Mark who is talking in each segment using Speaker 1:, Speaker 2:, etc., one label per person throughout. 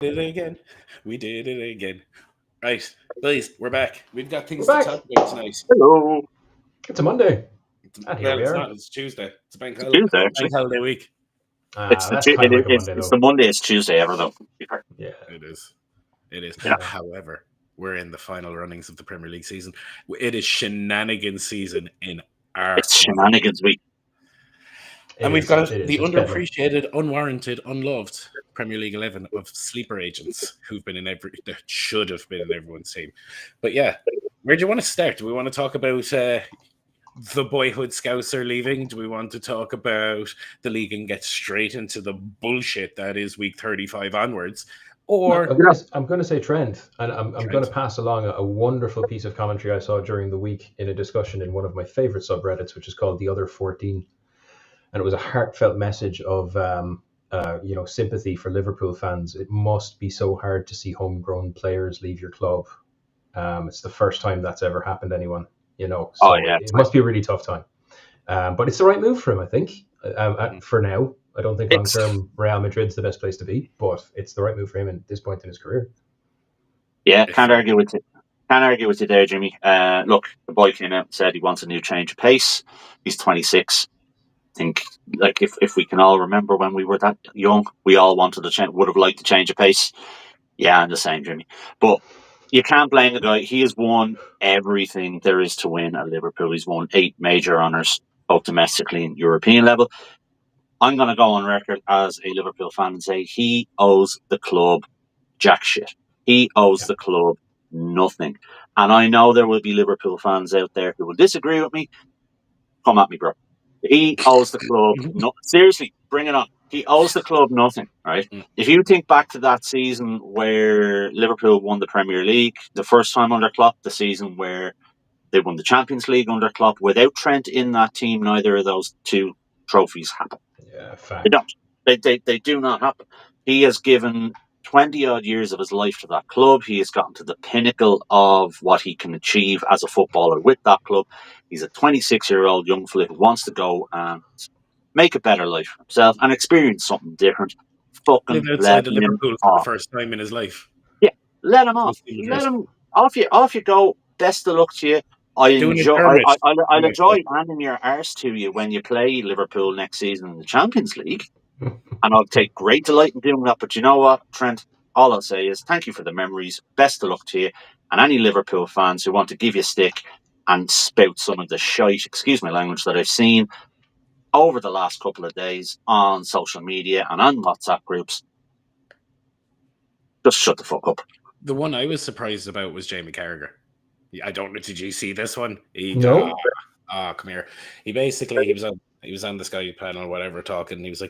Speaker 1: Did it again. We did it again. Right, please, we're back. We've got
Speaker 2: We're
Speaker 1: things to
Speaker 2: back.
Speaker 1: talk about tonight.
Speaker 3: Hello.
Speaker 2: It's a Monday, and here
Speaker 1: Well,
Speaker 2: we
Speaker 1: it's
Speaker 2: are.
Speaker 1: not. It's Tuesday. It's a
Speaker 3: It's Tuesday, actually.
Speaker 1: bank holiday week.
Speaker 2: That's kind of like a Monday,
Speaker 3: It's
Speaker 2: though.
Speaker 3: the Monday. It's Tuesday ever though.
Speaker 2: Yeah.
Speaker 1: It is. It is.
Speaker 3: Yeah.
Speaker 1: However, we're in the final runnings of the Premier League season. It is shenanigans season in our
Speaker 3: It's
Speaker 1: world.
Speaker 3: Shenanigans week.
Speaker 1: And we've got the
Speaker 2: It's bedlam.
Speaker 1: underappreciated, unwarranted, unloved Premier League 11 of sleeper agents who've been in that should have been in everyone's team. But yeah, where do you want to start? Do we want to talk about the boyhood scouts are leaving? Do we want to talk about the league and get straight into the bullshit that is week 35 onwards? Or
Speaker 2: I'm going to say trend, and I'm going to pass along a wonderful piece of commentary I saw during the week in a discussion in one of my favorite subreddits, which is called The Other 14. And it was a heartfelt message of sympathy for Liverpool fans. It must be so hard to see homegrown players leave your club. It's the first time that's ever happened to anyone, So it must be a really tough time. But it's the right move for him, I think. For now, I don't think long term Real Madrid's the best place to be, but it's the right move for him at this point in his career.
Speaker 3: Yeah, can't argue with it. Can't argue with you there, Jimmy. Look, the boy came out and said he wants a new change of pace. He's 26. I think, like, if we can all remember when we were that young, we all wanted to change, would have liked to change of pace. Yeah, I'm the same, Jimmy. But you can't blame the guy. He has won everything there is to win at Liverpool. He's won 8 major honours, both domestically and European level. I'm going to go on record as a Liverpool fan and say he owes the club jack shit. He owes the club nothing. And I know there will be Liverpool fans out there who will disagree with me. Come at me, bro. He owes the club seriously, bring it on. He owes the club nothing, right? If you think back to that season where Liverpool won the Premier League, the first time under Klopp, the season where they won the Champions League under Klopp, without Trent in that team, neither of those 2 trophies happen.
Speaker 2: Yeah, fact.
Speaker 3: They don't. They do not happen. He has given 20 odd years of his life to that club. He has gotten to the pinnacle of what he can achieve as a footballer with that club. He's a 26-year-old young fella who wants to go and make a better life for himself and experience something different. Fucking
Speaker 1: live outside
Speaker 3: let
Speaker 1: of
Speaker 3: him
Speaker 1: Liverpool for the
Speaker 3: off.
Speaker 1: first time in his life.
Speaker 3: Yeah, let him off. Let him off you go. Best of luck to you. I'll enjoy handing your arse to you when you play Liverpool next season in the Champions League. And I'll take great delight in doing that. But you know what, Trent? All I'll say is thank you for the memories. Best of luck to you. And any Liverpool fans who want to give you a stick and spout some of the shite, excuse my language, that I've seen over the last couple of days on social media and on WhatsApp groups, just shut the fuck up.
Speaker 1: The one I was surprised about was Jamie Carragher. I don't know. Did you see this one?
Speaker 2: No.
Speaker 1: Come here. He was on the Sky panel or whatever talking. And he was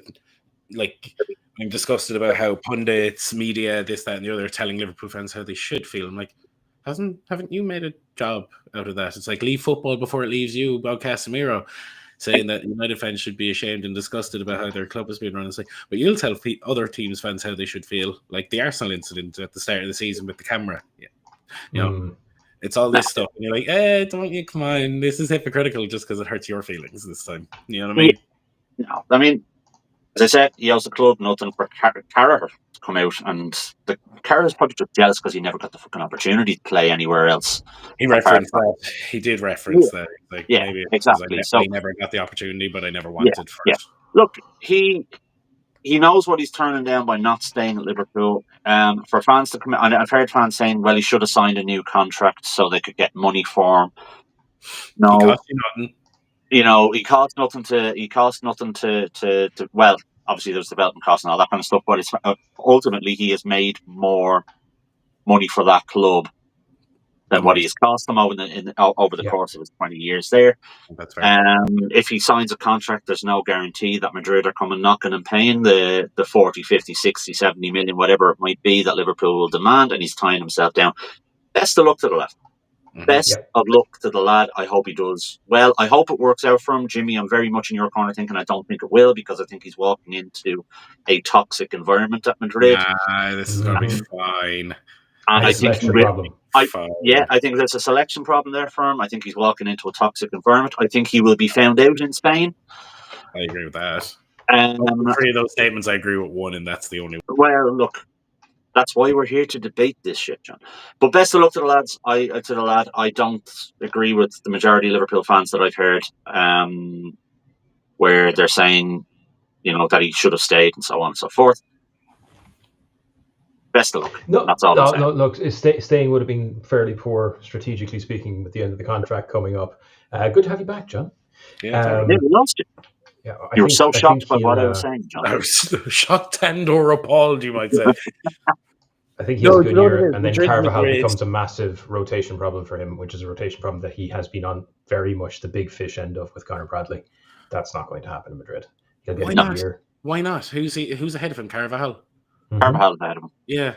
Speaker 1: like I'm disgusted about how pundits, media, this, that, and the other, are telling Liverpool fans how they should feel. I'm like, haven't you made a job out of that? It's like leave football before it leaves you. About Casemiro saying that United fans should be ashamed and disgusted about how their club has been run. It's like, but you'll tell other teams' fans how they should feel. Like the Arsenal incident at the start of the season with the camera. Yeah. You know, it's all this stuff. And you're like, don't you, come on. This is hypocritical just because it hurts your feelings this time. You know what I mean?
Speaker 3: No, I mean, as I said, he owes the club nothing for Carragher to come out, and the Carragher's probably just jealous because he never got the fucking opportunity to play anywhere else.
Speaker 1: He referenced that. He did reference that. Like,
Speaker 3: yeah,
Speaker 1: maybe
Speaker 3: exactly.
Speaker 1: I never got the opportunity, but I never wanted for it.
Speaker 3: Look, he knows what he's turning down by not staying at Liverpool. For fans to come out, and I've heard fans saying, well, he should have signed a new contract so they could get money for him. No.
Speaker 1: He cost you nothing.
Speaker 3: You know, he costs nothing to well, obviously there's development costs and all that kind of stuff, but it's ultimately he has made more money for that club than what he has cost them over the course of his 20 years there.
Speaker 1: That's right.
Speaker 3: If he signs a contract, there's no guarantee that Madrid are coming knocking and paying the 40, 50, 60, 70 million, whatever it might be that Liverpool will demand, and he's tying himself down. Best of luck to the lad. Best of luck to the lad. I hope he does well. I hope it works out for him. Jimmy, I'm very much in your corner thinking I don't think it will, because I think he's walking into a toxic environment at Madrid.
Speaker 1: Nah, this is going to be fine.
Speaker 3: And I think
Speaker 2: I
Speaker 3: think there's a selection problem there for him. I think he's walking into a toxic environment. I think he will be found out in Spain.
Speaker 1: I agree with that. 3 of those statements, I agree with one, and that's the only one.
Speaker 3: Well, look, That's why we're here to debate this shit, John. But best of luck to the lads. I don't agree with the majority of Liverpool fans that I've heard, where they're saying, that he should have stayed and so on and so forth. Best of luck. That's all I'm saying.
Speaker 2: No, look, staying would have been fairly poor, strategically speaking, with the end of the contract coming up. Good to have you back, John.
Speaker 1: Yeah,
Speaker 3: we lost you.
Speaker 2: Yeah,
Speaker 3: you were so shocked by what I was saying, John.
Speaker 1: I was shocked and or appalled, you might say.
Speaker 2: I think he has a good year, and then Carvajal becomes a massive rotation problem for him, which is a rotation problem that he has been on very much the big fish end of with Conor Bradley. That's not going to happen in Madrid. He'll get a year.
Speaker 1: Why not? Who's ahead of him? Carvajal?
Speaker 3: Mm-hmm. Carvajal's ahead of him.
Speaker 1: Yeah.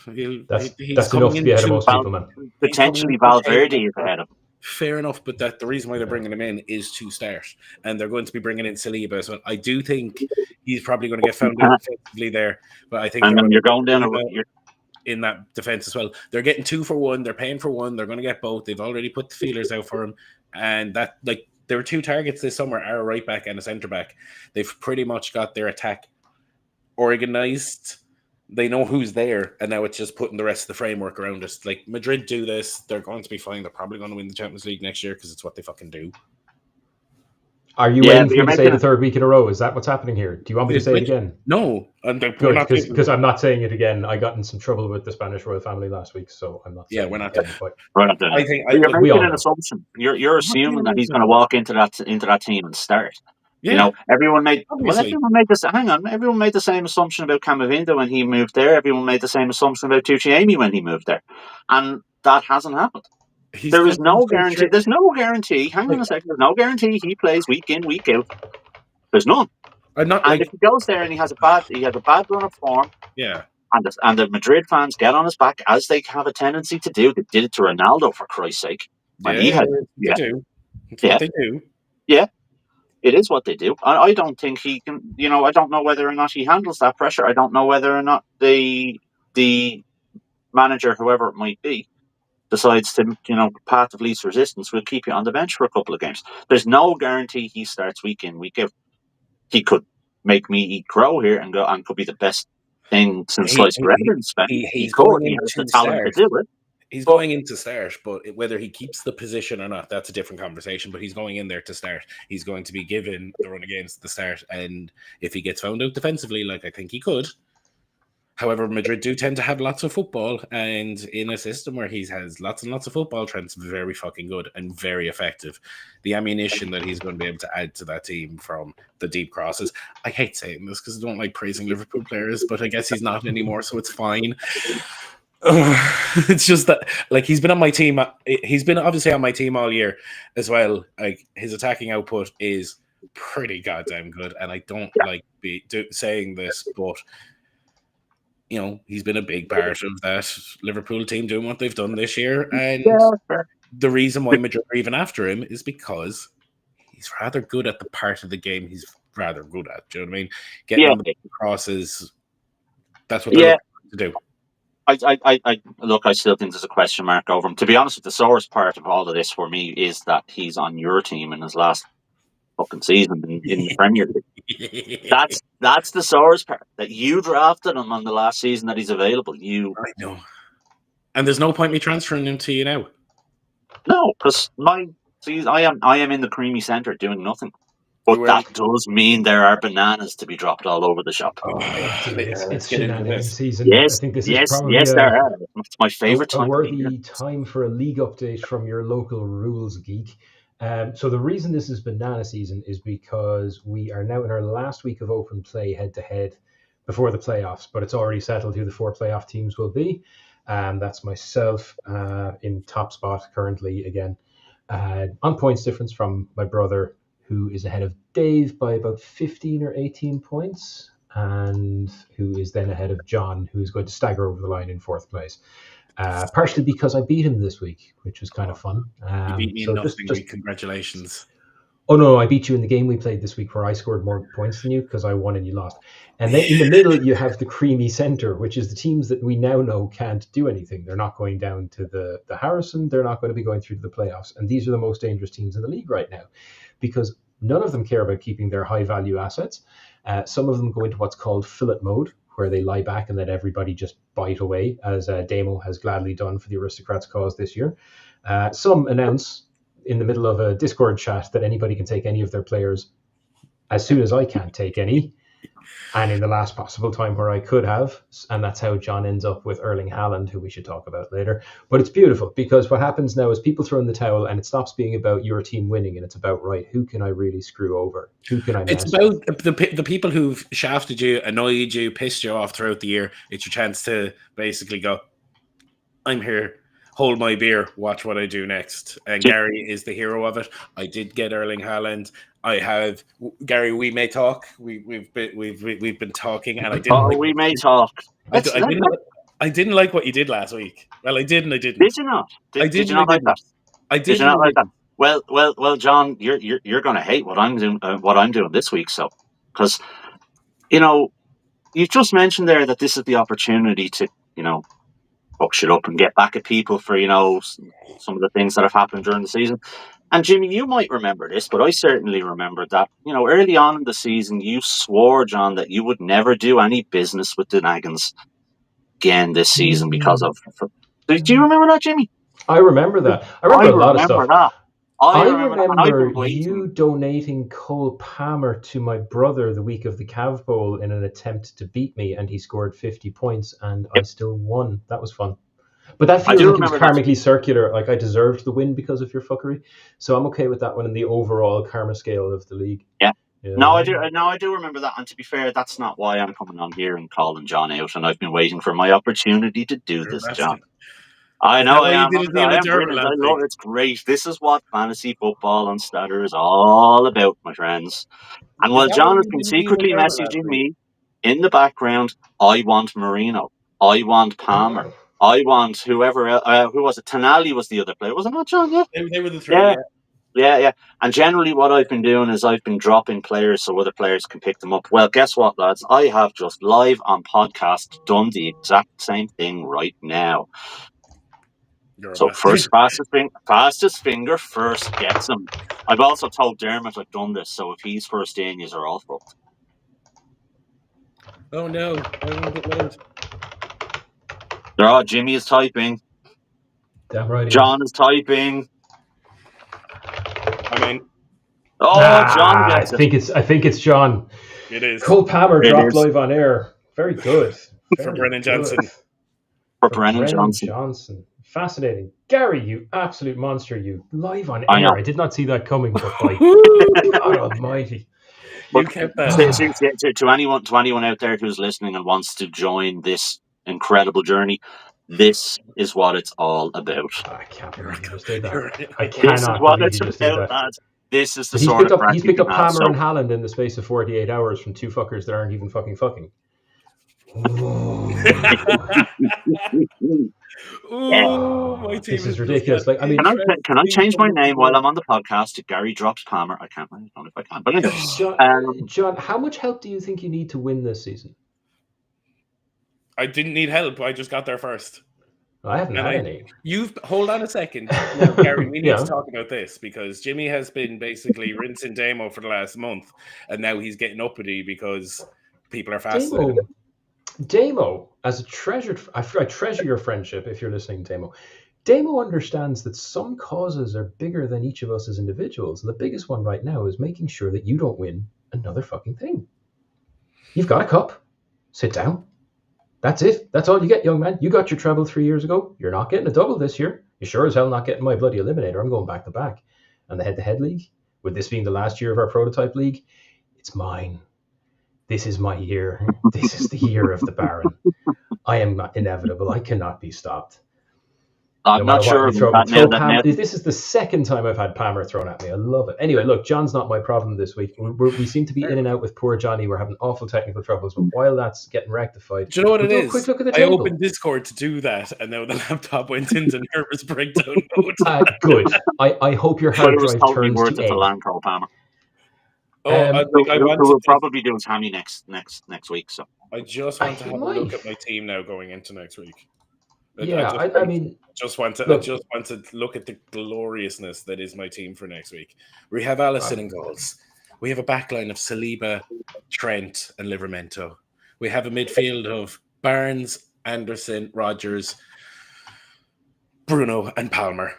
Speaker 2: That's enough to be ahead of most people, man.
Speaker 3: Potentially Valverde is ahead of him.
Speaker 1: Fair enough, but the reason why they're bringing him in is to start, and they're going to be bringing in Saliba as well. I do think he's probably going to get found out defensively there, but I think
Speaker 3: you're going down
Speaker 1: in that defense as well. They're getting 2 for 1. They're paying for 1. They're going to get both. They've already put the feelers out for him, and that there were 2 targets this summer: a right back and a centre back. They've pretty much got their attack organized. They know who's there, and now it's just putting the rest of the framework around us. Like, Madrid do this, they're going to be fine. They're probably going to win the Champions League next year because it's what they fucking do.
Speaker 2: Are you waiting for me to say the third week in a row? Is that what's happening here? Do you want me to say it again?
Speaker 1: No.
Speaker 2: Good, because I'm not saying it again. I got in some trouble with the Spanish royal family last week, so I'm not saying
Speaker 1: we're not
Speaker 3: doing it. We're not doing it. You're making an assumption. You're assuming that he's going to walk into that team and start.
Speaker 1: Yeah.
Speaker 3: Everyone made this. Hang on, everyone made the same assumption about Camavinga when he moved there. Everyone made the same assumption about Tuchemi when he moved there, and that hasn't happened. There is no guarantee. There's no guarantee. Hang on a second. There's no guarantee he plays week in, week out. There's none. And if he goes there and he has a bad run of form,
Speaker 1: yeah,
Speaker 3: and the Madrid fans get on his back as they have a tendency to do. They did it to Ronaldo, for Christ's sake. When
Speaker 1: they do. It's what they do.
Speaker 3: Yeah. It is what they do. I don't think he can. I don't know whether or not he handles that pressure. I don't know whether or not the manager, whoever it might be, decides to, path of least resistance, will keep you on the bench for a couple of games. There's no guarantee he starts week in, week out. He could make me eat crow here and could be the best thing since sliced bread in Spain. He could. He has the talent to do it.
Speaker 1: He's going in to start, but whether he keeps the position or not, that's a different conversation. But he's going in there to start. He's going to be given the run against the start. And if he gets found out defensively, like I think he could. However, Madrid do tend to have lots of football. And in a system where he has lots and lots of football, Trent's very fucking good and very effective. The ammunition that he's going to be able to add to that team from the deep crosses. I hate saying this because I don't like praising Liverpool players, but I guess he's not anymore, so it's fine. It's just that, he's been on my team. He's been obviously on my team all year as well. Like, his attacking output is pretty goddamn good, and I don't like saying this, but he's been a big part of that Liverpool team doing what they've done this year. And the reason why Madrid are even after him is because he's rather good at the part of the game he's rather good at. Do you know what I mean? Getting on the crosses. That's what they're looking to do.
Speaker 3: I still think there's a question mark over him. To be honest, the sorest part of all of this for me is that he's on your team in his last fucking season in the Premier League. That's the sorest part. That you drafted him on the last season that he's available.
Speaker 1: I know. And there's no point me transferring him to you now.
Speaker 3: No, because I am in the creamy centre doing nothing. But that does mean there are bananas to be dropped all over the shop.
Speaker 2: It's Shenanigans season.
Speaker 3: Yes,
Speaker 2: I think this
Speaker 3: is
Speaker 2: probably
Speaker 3: there are. It's my favourite time.
Speaker 2: A worthy time for a league update from your local rules geek. So the reason this is banana season is because we are now in our last week of open play head-to-head before the playoffs, but it's already settled who the 4 playoff teams will be. That's myself in top spot currently again. On points difference from my brother, who is ahead of Dave by about 15 or 18 points, and who is then ahead of John, who is going to stagger over the line in 4th place. Partially because I beat him this week, which was kind of fun.
Speaker 1: You beat me in nothing week. Congratulations.
Speaker 2: Oh, no, I beat you in the game we played this week where I scored more points than you because I won and you lost. And then in the middle, you have the creamy centre, which is the teams that we now know can't do anything. They're not going down to the Harrison. They're not going to be going through to the playoffs. And these are the most dangerous teams in the league right now because none of them care about keeping their high-value assets. Some of them go into what's called fillet mode, where they lie back and let everybody just bite away, as Damo has gladly done for the Aristocrats' cause this year. Some announce in the middle of a Discord chat that anybody can take any of their players as soon as I can't take any, and in the last possible time where I could have. And that's how John ends up with Erling Haaland, who we should talk about later. But it's beautiful, because what happens now is people throw in the towel and it stops being about your team winning, and it's about, right, who can I really screw over? Who can I mess
Speaker 1: It's about the people who've shafted you, annoyed you, pissed you off throughout the year. It's your chance to basically go, I'm here, hold my beer, watch what I do next. And Gary is the hero of it. I did get Erling Haaland. I have Gary. We may talk. We've been talking, and I didn't.
Speaker 3: We may talk.
Speaker 1: I didn't like what you did last week. Well, I did and I didn't.
Speaker 3: Did you not? Did you not like that?
Speaker 1: I did.
Speaker 3: Did you not like that? Well, John, you're going to hate what I'm doing. What I'm doing this week, so because you just mentioned there that this is the opportunity to fuck shit up and get back at people for some of the things that have happened during the season. And Jimmy, you might remember this, but I certainly remember that early on in the season you swore, John, that you would never do any business with the Shenanigans again this season because of. Do you remember that, Jimmy?
Speaker 2: I remember that. I remember a lot of stuff.
Speaker 3: That.
Speaker 2: I remember you donating Cole Palmer to my brother the week of the Cav Bowl in an attempt to beat me, and he scored 50 points, and I still won. That was fun. But that feels like it was karmically circular. Like I deserved the win because of your fuckery. So I'm okay with that one in the overall karma scale of the league.
Speaker 3: Yeah. No, I do remember that. And to be fair, that's not why I'm coming on here and calling John out. And I've been waiting for my opportunity to do this, John. I know I am. It's great. This is what fantasy football on Statter is all about, my friends. And while John has been secretly messaging me in the background, I want Marino. I want Palmer. I want whoever. Who was it? Tonali was the other player. Was it not, John? Yeah.
Speaker 1: They were the three.
Speaker 3: Yeah. And generally what I've been doing is I've been dropping players so other players can pick them up. Well, guess what, lads? I have just live on podcast done the exact same thing right now. So fastest finger first gets him. I've also told Dermot I've done this, so if he's first in, yous are all fucked.
Speaker 1: Oh no, I won't get loud.
Speaker 3: Jimmy is typing.
Speaker 2: Damn right.
Speaker 3: John is typing.
Speaker 1: John
Speaker 2: gets it. I think it's John.
Speaker 1: It is.
Speaker 2: Cole Palmer dropped live on air. Very good.
Speaker 1: For Brennan Johnson.
Speaker 3: For Brennan
Speaker 2: Johnson. Fascinating. Gary, you absolute monster, you live on air. I did not see that coming, but like God almighty.
Speaker 3: You kept that. To anyone out there who's listening and wants to join this incredible journey, this is what it's all about.
Speaker 2: I can't believe you just did that. I cannot believe you just did that.
Speaker 3: This is the sort of
Speaker 2: he's picked up Palmer and Haaland in the space of 48 hours from two fuckers that aren't even fucking. This is ridiculous. Like, I mean,
Speaker 3: can I change my name while I'm on the podcast to Gary Drops Palmer? I can't. I don't know if I can. But anyway,
Speaker 2: John, how much help do you think you need to win this season?
Speaker 1: I didn't need help. I just got there first.
Speaker 2: I haven't had any.
Speaker 1: Hold on a second. No, Gary, we need to talk about this because Jimmy has been basically rinsing Damo for the last month, and now he's getting uppity because people are fascinated.
Speaker 2: Damo, as a treasured, I treasure your friendship if you're listening, Damo. Damo understands that some causes are bigger than each of us as individuals, and the biggest one right now is making sure that you don't win another fucking thing. You've got a cup. Sit down. That's it. That's all you get, young man. You got your treble 3 years ago. You're not getting a double this year. You're sure as hell not getting my bloody eliminator. I'm going back to back. And the head-to-head league, with this being the last year of our prototype league, it's mine. This is my year. This is the year of the Baron. I am not inevitable. I cannot be stopped.
Speaker 3: I'm not sure.
Speaker 2: This is the second time I've had Palmer thrown at me. I love it. Anyway, look, John's not my problem this week. We seem to be in and out with poor Johnny. We're having awful technical troubles. But while that's getting rectified,
Speaker 1: do you know what it is?
Speaker 2: Quick look at the table.
Speaker 1: I opened Discord to do that, and now the laptop went into nervous breakdown mode.
Speaker 2: Good. I hope your hard drive turns to
Speaker 3: alarm call, Palmer.
Speaker 1: We'll
Speaker 3: probably do Tammy next week. So
Speaker 1: I just want to have a look at my team now going into next week.
Speaker 2: I just want
Speaker 1: to look at the gloriousness that is my team for next week. We have Alisson in goals. We have a backline of Saliba, Trent, and Livramento. we have a midfield of Barnes, Anderson, Rodgers, Bruno, and Palmer.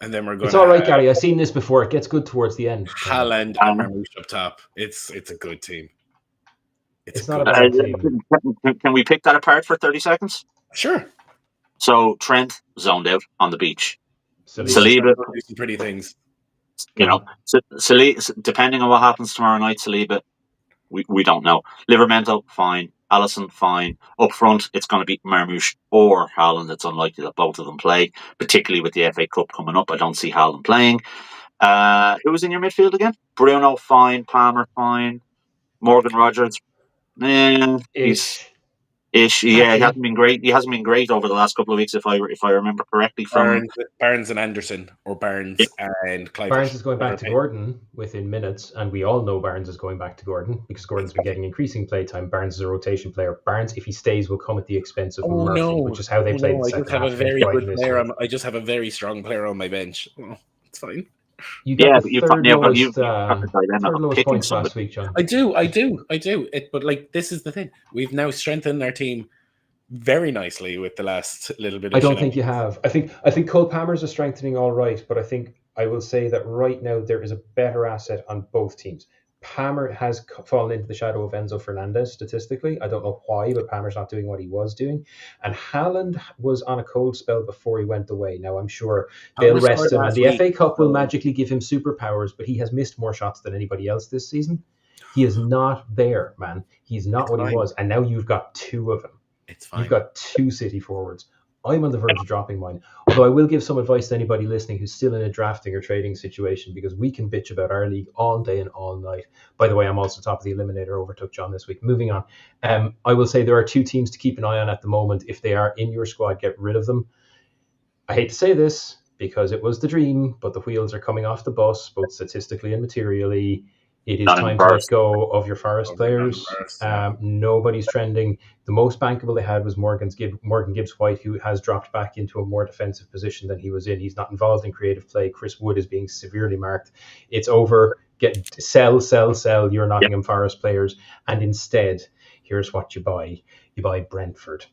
Speaker 1: And then we're going.
Speaker 2: It's all right, Gary. I've seen this before. It gets good towards the end.
Speaker 1: Haaland and Marmoush up top. It's a good team.
Speaker 2: It's not a bad team.
Speaker 3: Can we pick that apart for 30 seconds?
Speaker 1: Sure.
Speaker 3: So Trent zoned out on the beach.
Speaker 1: Saliba do some pretty things.
Speaker 3: You know, Saliba, depending on what happens tomorrow night, Saliba, we don't know. Livramento, fine. Alisson, fine. Up front, it's going to be Marmoush or Haaland. It's unlikely that both of them play, particularly with the FA Cup coming up. I don't see Haaland playing. Who was in your midfield again? Bruno, fine. Palmer, fine. Morgan Rogers, Ish. Yeah, he hasn't been great. He hasn't been great over the last couple of weeks, if I remember correctly. From
Speaker 1: Barnes and Anderson, or Barnes and Clive.
Speaker 2: Barnes is going back to Gordon within minutes, and we all know Barnes is going back to Gordon because Gordon's been getting increasing play time. Barnes is a rotation player. Barnes, if he stays, will come at the expense of Murphy, which is how they played the second half.
Speaker 1: I just have a very strong player on my bench. Oh, it's fine.
Speaker 2: You got the third lowest points last week, John.
Speaker 1: I do. But like, this is the thing. We've now strengthened our team very nicely with the last little bit of
Speaker 2: I don't think you have. I think Cole Palmer's a strengthening all right, but I think I will say that right now there is a better asset on both teams. Palmer has fallen into the shadow of Enzo Fernandez statistically. I don't know why, but Palmer's not doing what he was doing. And Haaland was on a cold spell before he went away. Now, I'm sure they'll rest him. And the FA Cup will magically give him superpowers, but he has missed more shots than anybody else this season. He is not there, man. He's not what he was. And now you've got two of them.
Speaker 1: It's fine.
Speaker 2: You've got two City forwards. I'm on the verge of dropping mine. Although I will give some advice to anybody listening who's still in a drafting or trading situation, because we can bitch about our league all day and all night. By the way, I'm also top of the Eliminator, overtook John this week. Moving on. I will say there are two teams to keep an eye on at the moment. If they are in your squad, get rid of them. I hate to say this because it was the dream, but the wheels are coming off the bus, both statistically and materially. It is time to let go of your Forest players. Nobody's trending. The most bankable they had was Morgan Gibbs-White, who has dropped back into a more defensive position than he was in. He's not involved in creative play. Chris Wood is being severely marked. It's over. Sell your Nottingham Forest players. And instead, here's what you buy. You buy Brentford.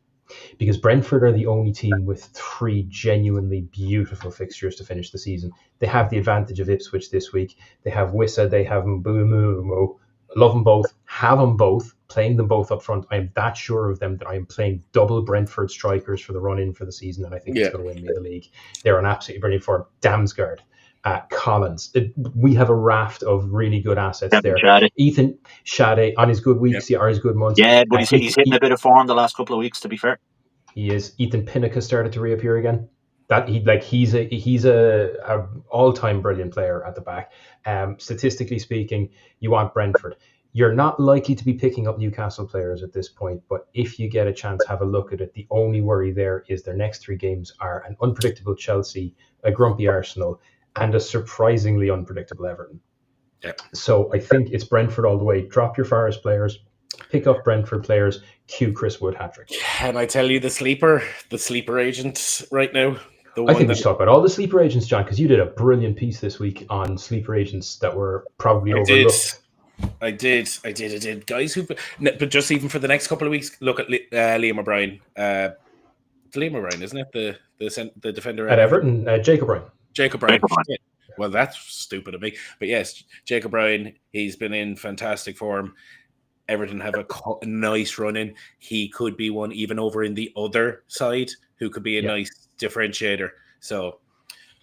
Speaker 2: Because Brentford are the only team with three genuinely beautiful fixtures to finish the season. They have the advantage of Ipswich this week. They have Wissa, they have Mbumo. Love them both, have them both, playing them both up front. I am that sure of them that I am playing double Brentford strikers for the run-in for the season, and I think it's going to win me the league. They're an absolutely brilliant form. Damsgaard, Collins. We have a raft of really good assets there. Ethan Shade on his good weeks, or his good months.
Speaker 3: Yeah, but he's hitting a bit of form the last couple of weeks, to be fair.
Speaker 2: He is. Ethan Pinnock has started to reappear again. He's a all-time brilliant player at the back. Statistically speaking, you want Brentford. You're not likely to be picking up Newcastle players at this point, but if you get a chance, have a look at it. The only worry there is their next three games are an unpredictable Chelsea, a grumpy Arsenal, and a surprisingly unpredictable Everton.
Speaker 1: Yep.
Speaker 2: So I think it's Brentford all the way. Drop your Forest players, pick up Brentford players, cue Chris Wood hat-trick.
Speaker 1: Can I tell you the sleeper agent right now?
Speaker 2: I think we should talk about all the sleeper agents, John, because you did a brilliant piece this week on sleeper agents that were probably overlooked.
Speaker 1: I did. Guys but just even for the next couple of weeks, look at Liam O'Brien. Liam O'Brien, isn't it? The defender
Speaker 2: at Everton, Jacob O'Brien.
Speaker 1: Jacob O'Brien. Yeah. Well, that's stupid of me. But yes, Jacob O'Brien, he's been in fantastic form. Everton have a nice run in. He could be one even over in the other side who could be a nice differentiator. So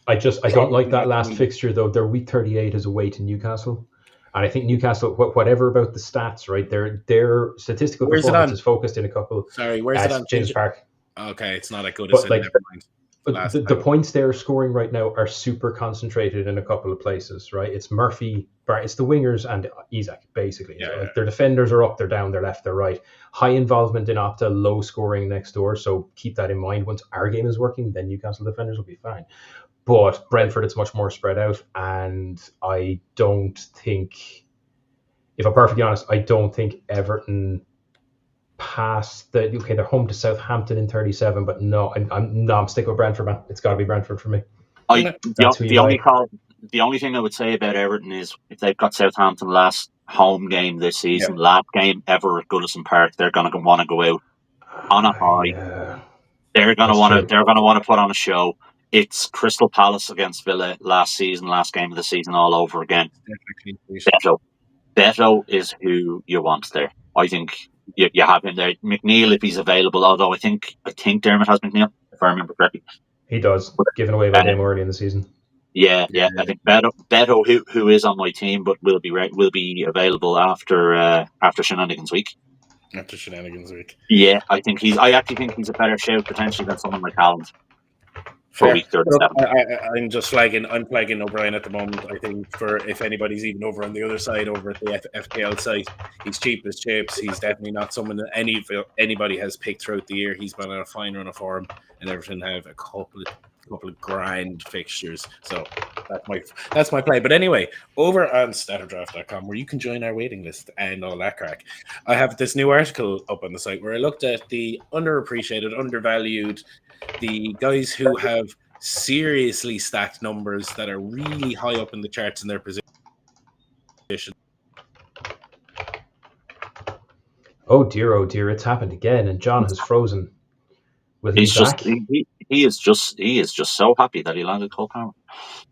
Speaker 2: I don't like that last fixture though. Their week 38 is away to Newcastle. And I think Newcastle, whatever about the stats, right? Their statistical performance is focused in a couple.
Speaker 1: Sorry, where's it on?
Speaker 2: James Park.
Speaker 1: Okay, it's not as good as never mind.
Speaker 2: But the points they're scoring right now are super concentrated in a couple of places, right? It's Murphy, it's the wingers and Isak, basically. Their defenders are up, they're down, they're left, they're right. High involvement in Opta, low scoring next door. So keep that in mind. Once our game is working, then Newcastle defenders will be fine. But Brentford, it's much more spread out. And I don't think, if I'm perfectly honest, I don't think Everton past they're home to Southampton in 37, but I'm sticking with Brentford, man. It's got to be Brentford for me.
Speaker 3: The only thing I would say about Everton is if they've got Southampton last home game this season, last game ever at Goodison Park. They're going to want to go out on a high.
Speaker 2: Yeah.
Speaker 3: They're going to want to put on a show. It's Crystal Palace against Villa last game of the season all over again. Beto is who you want there. I think you have him there. McNeil, if he's available, although I think Dermot has McNeil, if I remember correctly.
Speaker 2: He does, given away by them early in the season.
Speaker 3: Yeah. I think Beto, who is on my team, but will be available after Shenanigans week.
Speaker 1: After Shenanigans week.
Speaker 3: Yeah, I actually think he's a better shout potentially than someone like Haaland. For week 37.
Speaker 1: I'm just flagging O'Brien at the moment. I think if anybody's even over on the other side, over at the FPL site, he's cheap as chips. He's definitely not someone that anybody has picked throughout the year. He's been on a fine run of form, and Everton have a couple of grand fixtures. So that's my play. But anyway, over on StatrDraft.com, where you can join our waiting list and all that crack, I have this new article up on the site where I looked at the underappreciated, undervalued, the guys who have seriously stacked numbers that are really high up in the charts in their position.
Speaker 2: Oh dear, it's happened again, and John has frozen. He is
Speaker 3: just so happy that he landed Cole Palmer.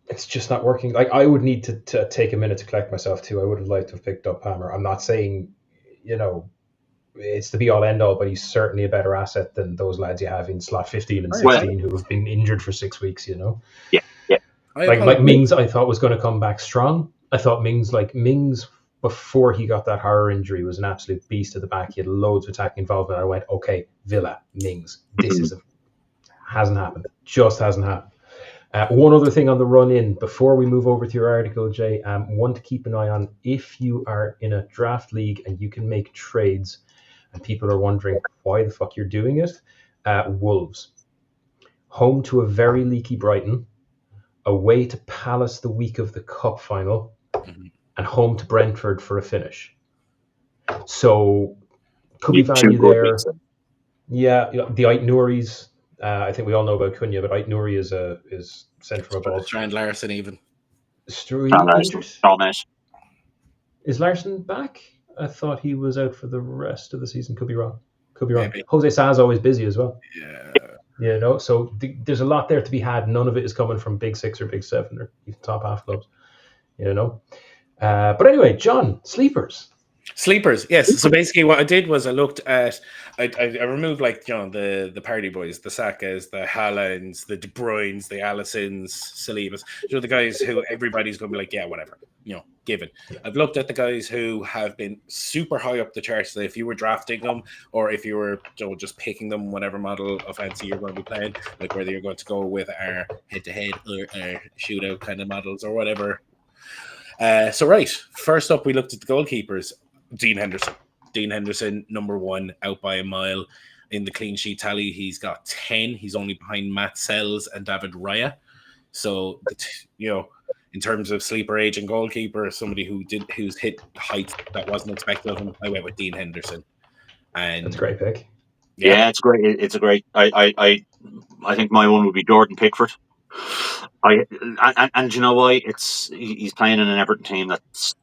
Speaker 2: It's just not working. Like, I would need to take a minute to collect myself too. I would have liked to have picked up Palmer. I'm not saying, it's the be all end all, but he's certainly a better asset than those lads you have in slot 15 and 16 who have been injured for 6 weeks.
Speaker 3: Yeah.
Speaker 2: Like Mings, I thought was going to come back strong. I thought Mings before he got that horror injury was an absolute beast at the back. He had loads of attacking involvement. I went, okay, Villa, Mings, this hasn't happened. Just hasn't happened. One other thing on the run in before we move over to your article, Jay, one to keep an eye on: if you are in a draft league and you can make trades and people are wondering why the fuck you're doing it, Wolves, home to a very leaky Brighton, away to Palace the week of the cup final, and home to Brentford for a finish. So could be value there. Yeah, the Ait Nouris. I think we all know about Cunha, but Ait Nouri is sent from above.
Speaker 1: Strand Larson even.
Speaker 2: Is Larson back? I thought he was out for the rest of the season. Could be wrong.
Speaker 1: Maybe.
Speaker 2: Jose Sá's always busy as well.
Speaker 1: Yeah.
Speaker 2: So there's a lot there to be had. None of it is coming from Big Six or Big Seven or even top half clubs. But anyway, John, sleepers,
Speaker 1: yes. So basically what I did was I looked at, I removed the party boys, the Sakas, the Haalands, the De Bruynes, the Alissons, Salibas, the guys who everybody's going to be like, yeah, whatever, given. I've looked at the guys who have been super high up the charts. So if you were drafting them or if you were just picking them, whatever model of fancy you're going to be playing, like whether you're going to go with our head-to-head or our shootout kind of models or whatever. First up, we looked at the goalkeepers. Dean Henderson, number one, out by a mile in the clean sheet tally. He's got 10. He's only behind Matt Sells and David Raya. So, in terms of sleeper agent goalkeeper, somebody who's hit heights that wasn't expected of him, I went with Dean Henderson. And
Speaker 2: that's a great pick.
Speaker 3: Yeah, it's great. It's a great. I think my one would be Jordan Pickford. And you know why? He's playing in an Everton team that's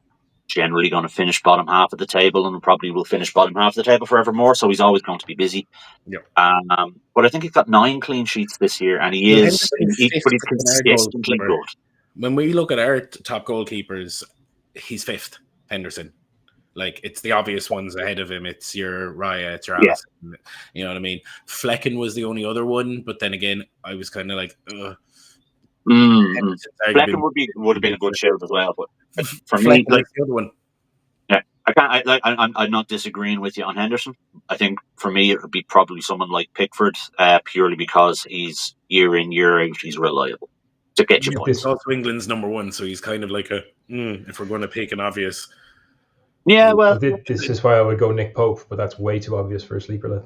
Speaker 3: generally going to finish bottom half of the table and probably will finish bottom half of the table forevermore, so he's always going to be busy. But I think he's got 9 clean sheets this year, and he's consistently good.
Speaker 1: When we look at our top goalkeepers, he's 5th, Henderson. Like, it's the obvious ones ahead of him. It's your Raya, it's your Alisson. You know what I mean? Flecken was the only other one, but then again, I was kind of like, ugh.
Speaker 3: Flecken would have been a good shout as well, but for me,
Speaker 1: the other one.
Speaker 3: Yeah, I'm not disagreeing with you on Henderson. I think for me it would be probably someone like Pickford, purely because he's year in year out, he's reliable to get your points.
Speaker 1: He's also England's number one, so he's kind of like if we're going to pick an obvious.
Speaker 3: Yeah, well,
Speaker 2: this is why I would go Nick Pope, but that's way too obvious for a sleeper lad.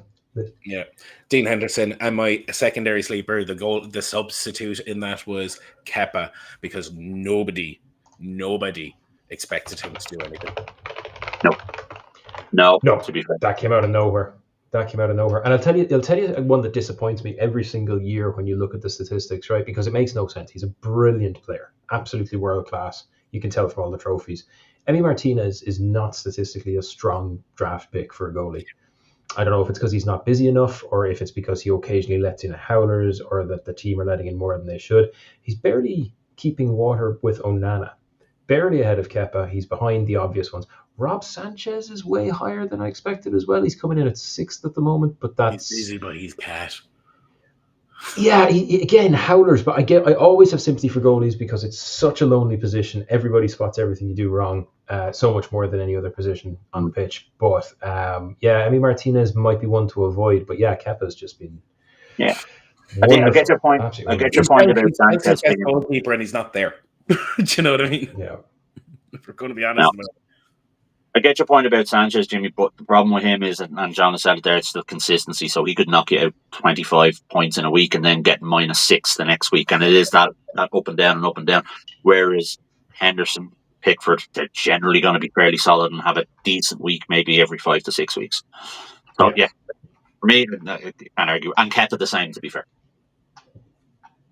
Speaker 1: Yeah, Dean Henderson, and my secondary sleeper, the substitute in that was Kepa, because nobody expected him to do anything.
Speaker 3: No. To be fair,
Speaker 2: that came out of nowhere. And I'll tell you one that disappoints me every single year when you look at the statistics, right? Because it makes no sense. He's a brilliant player, absolutely world class. You can tell from all the trophies. Emi Martinez is not statistically a strong draft pick for a goalie. I don't know if it's because he's not busy enough, or if it's because he occasionally lets in howlers, or that the team are letting in more than they should. He's barely keeping water with Onana. Barely ahead of Kepa. He's behind the obvious ones. Rob Sanchez is way higher than I expected as well. He's coming in at 6th at the moment, but that's...
Speaker 1: He's busy, but he's cat.
Speaker 2: Yeah, again, howlers, but I always have sympathy for goalies because it's such a lonely position. Everybody spots everything you do wrong, so much more than any other position on the pitch. But Emi Martinez might be one to avoid, but yeah, Kepa's just been
Speaker 3: I get your point. I get your point about Sanchez
Speaker 1: being a goalkeeper, and he's not there. Do you know what I mean?
Speaker 2: Yeah.
Speaker 1: If we're going to be honest about it.
Speaker 3: I get your point about Sanchez, Jimmy, but the problem with him is, and John has said it there, it's the consistency. So he could knock you out 25 points in a week and then get -6 the next week. And it is that up and down and up and down. Whereas Henderson, Pickford, they're generally going to be fairly solid and have a decent week maybe every 5 to 6 weeks. So, yeah, for me, I can't argue. And Kepa the same, to be fair.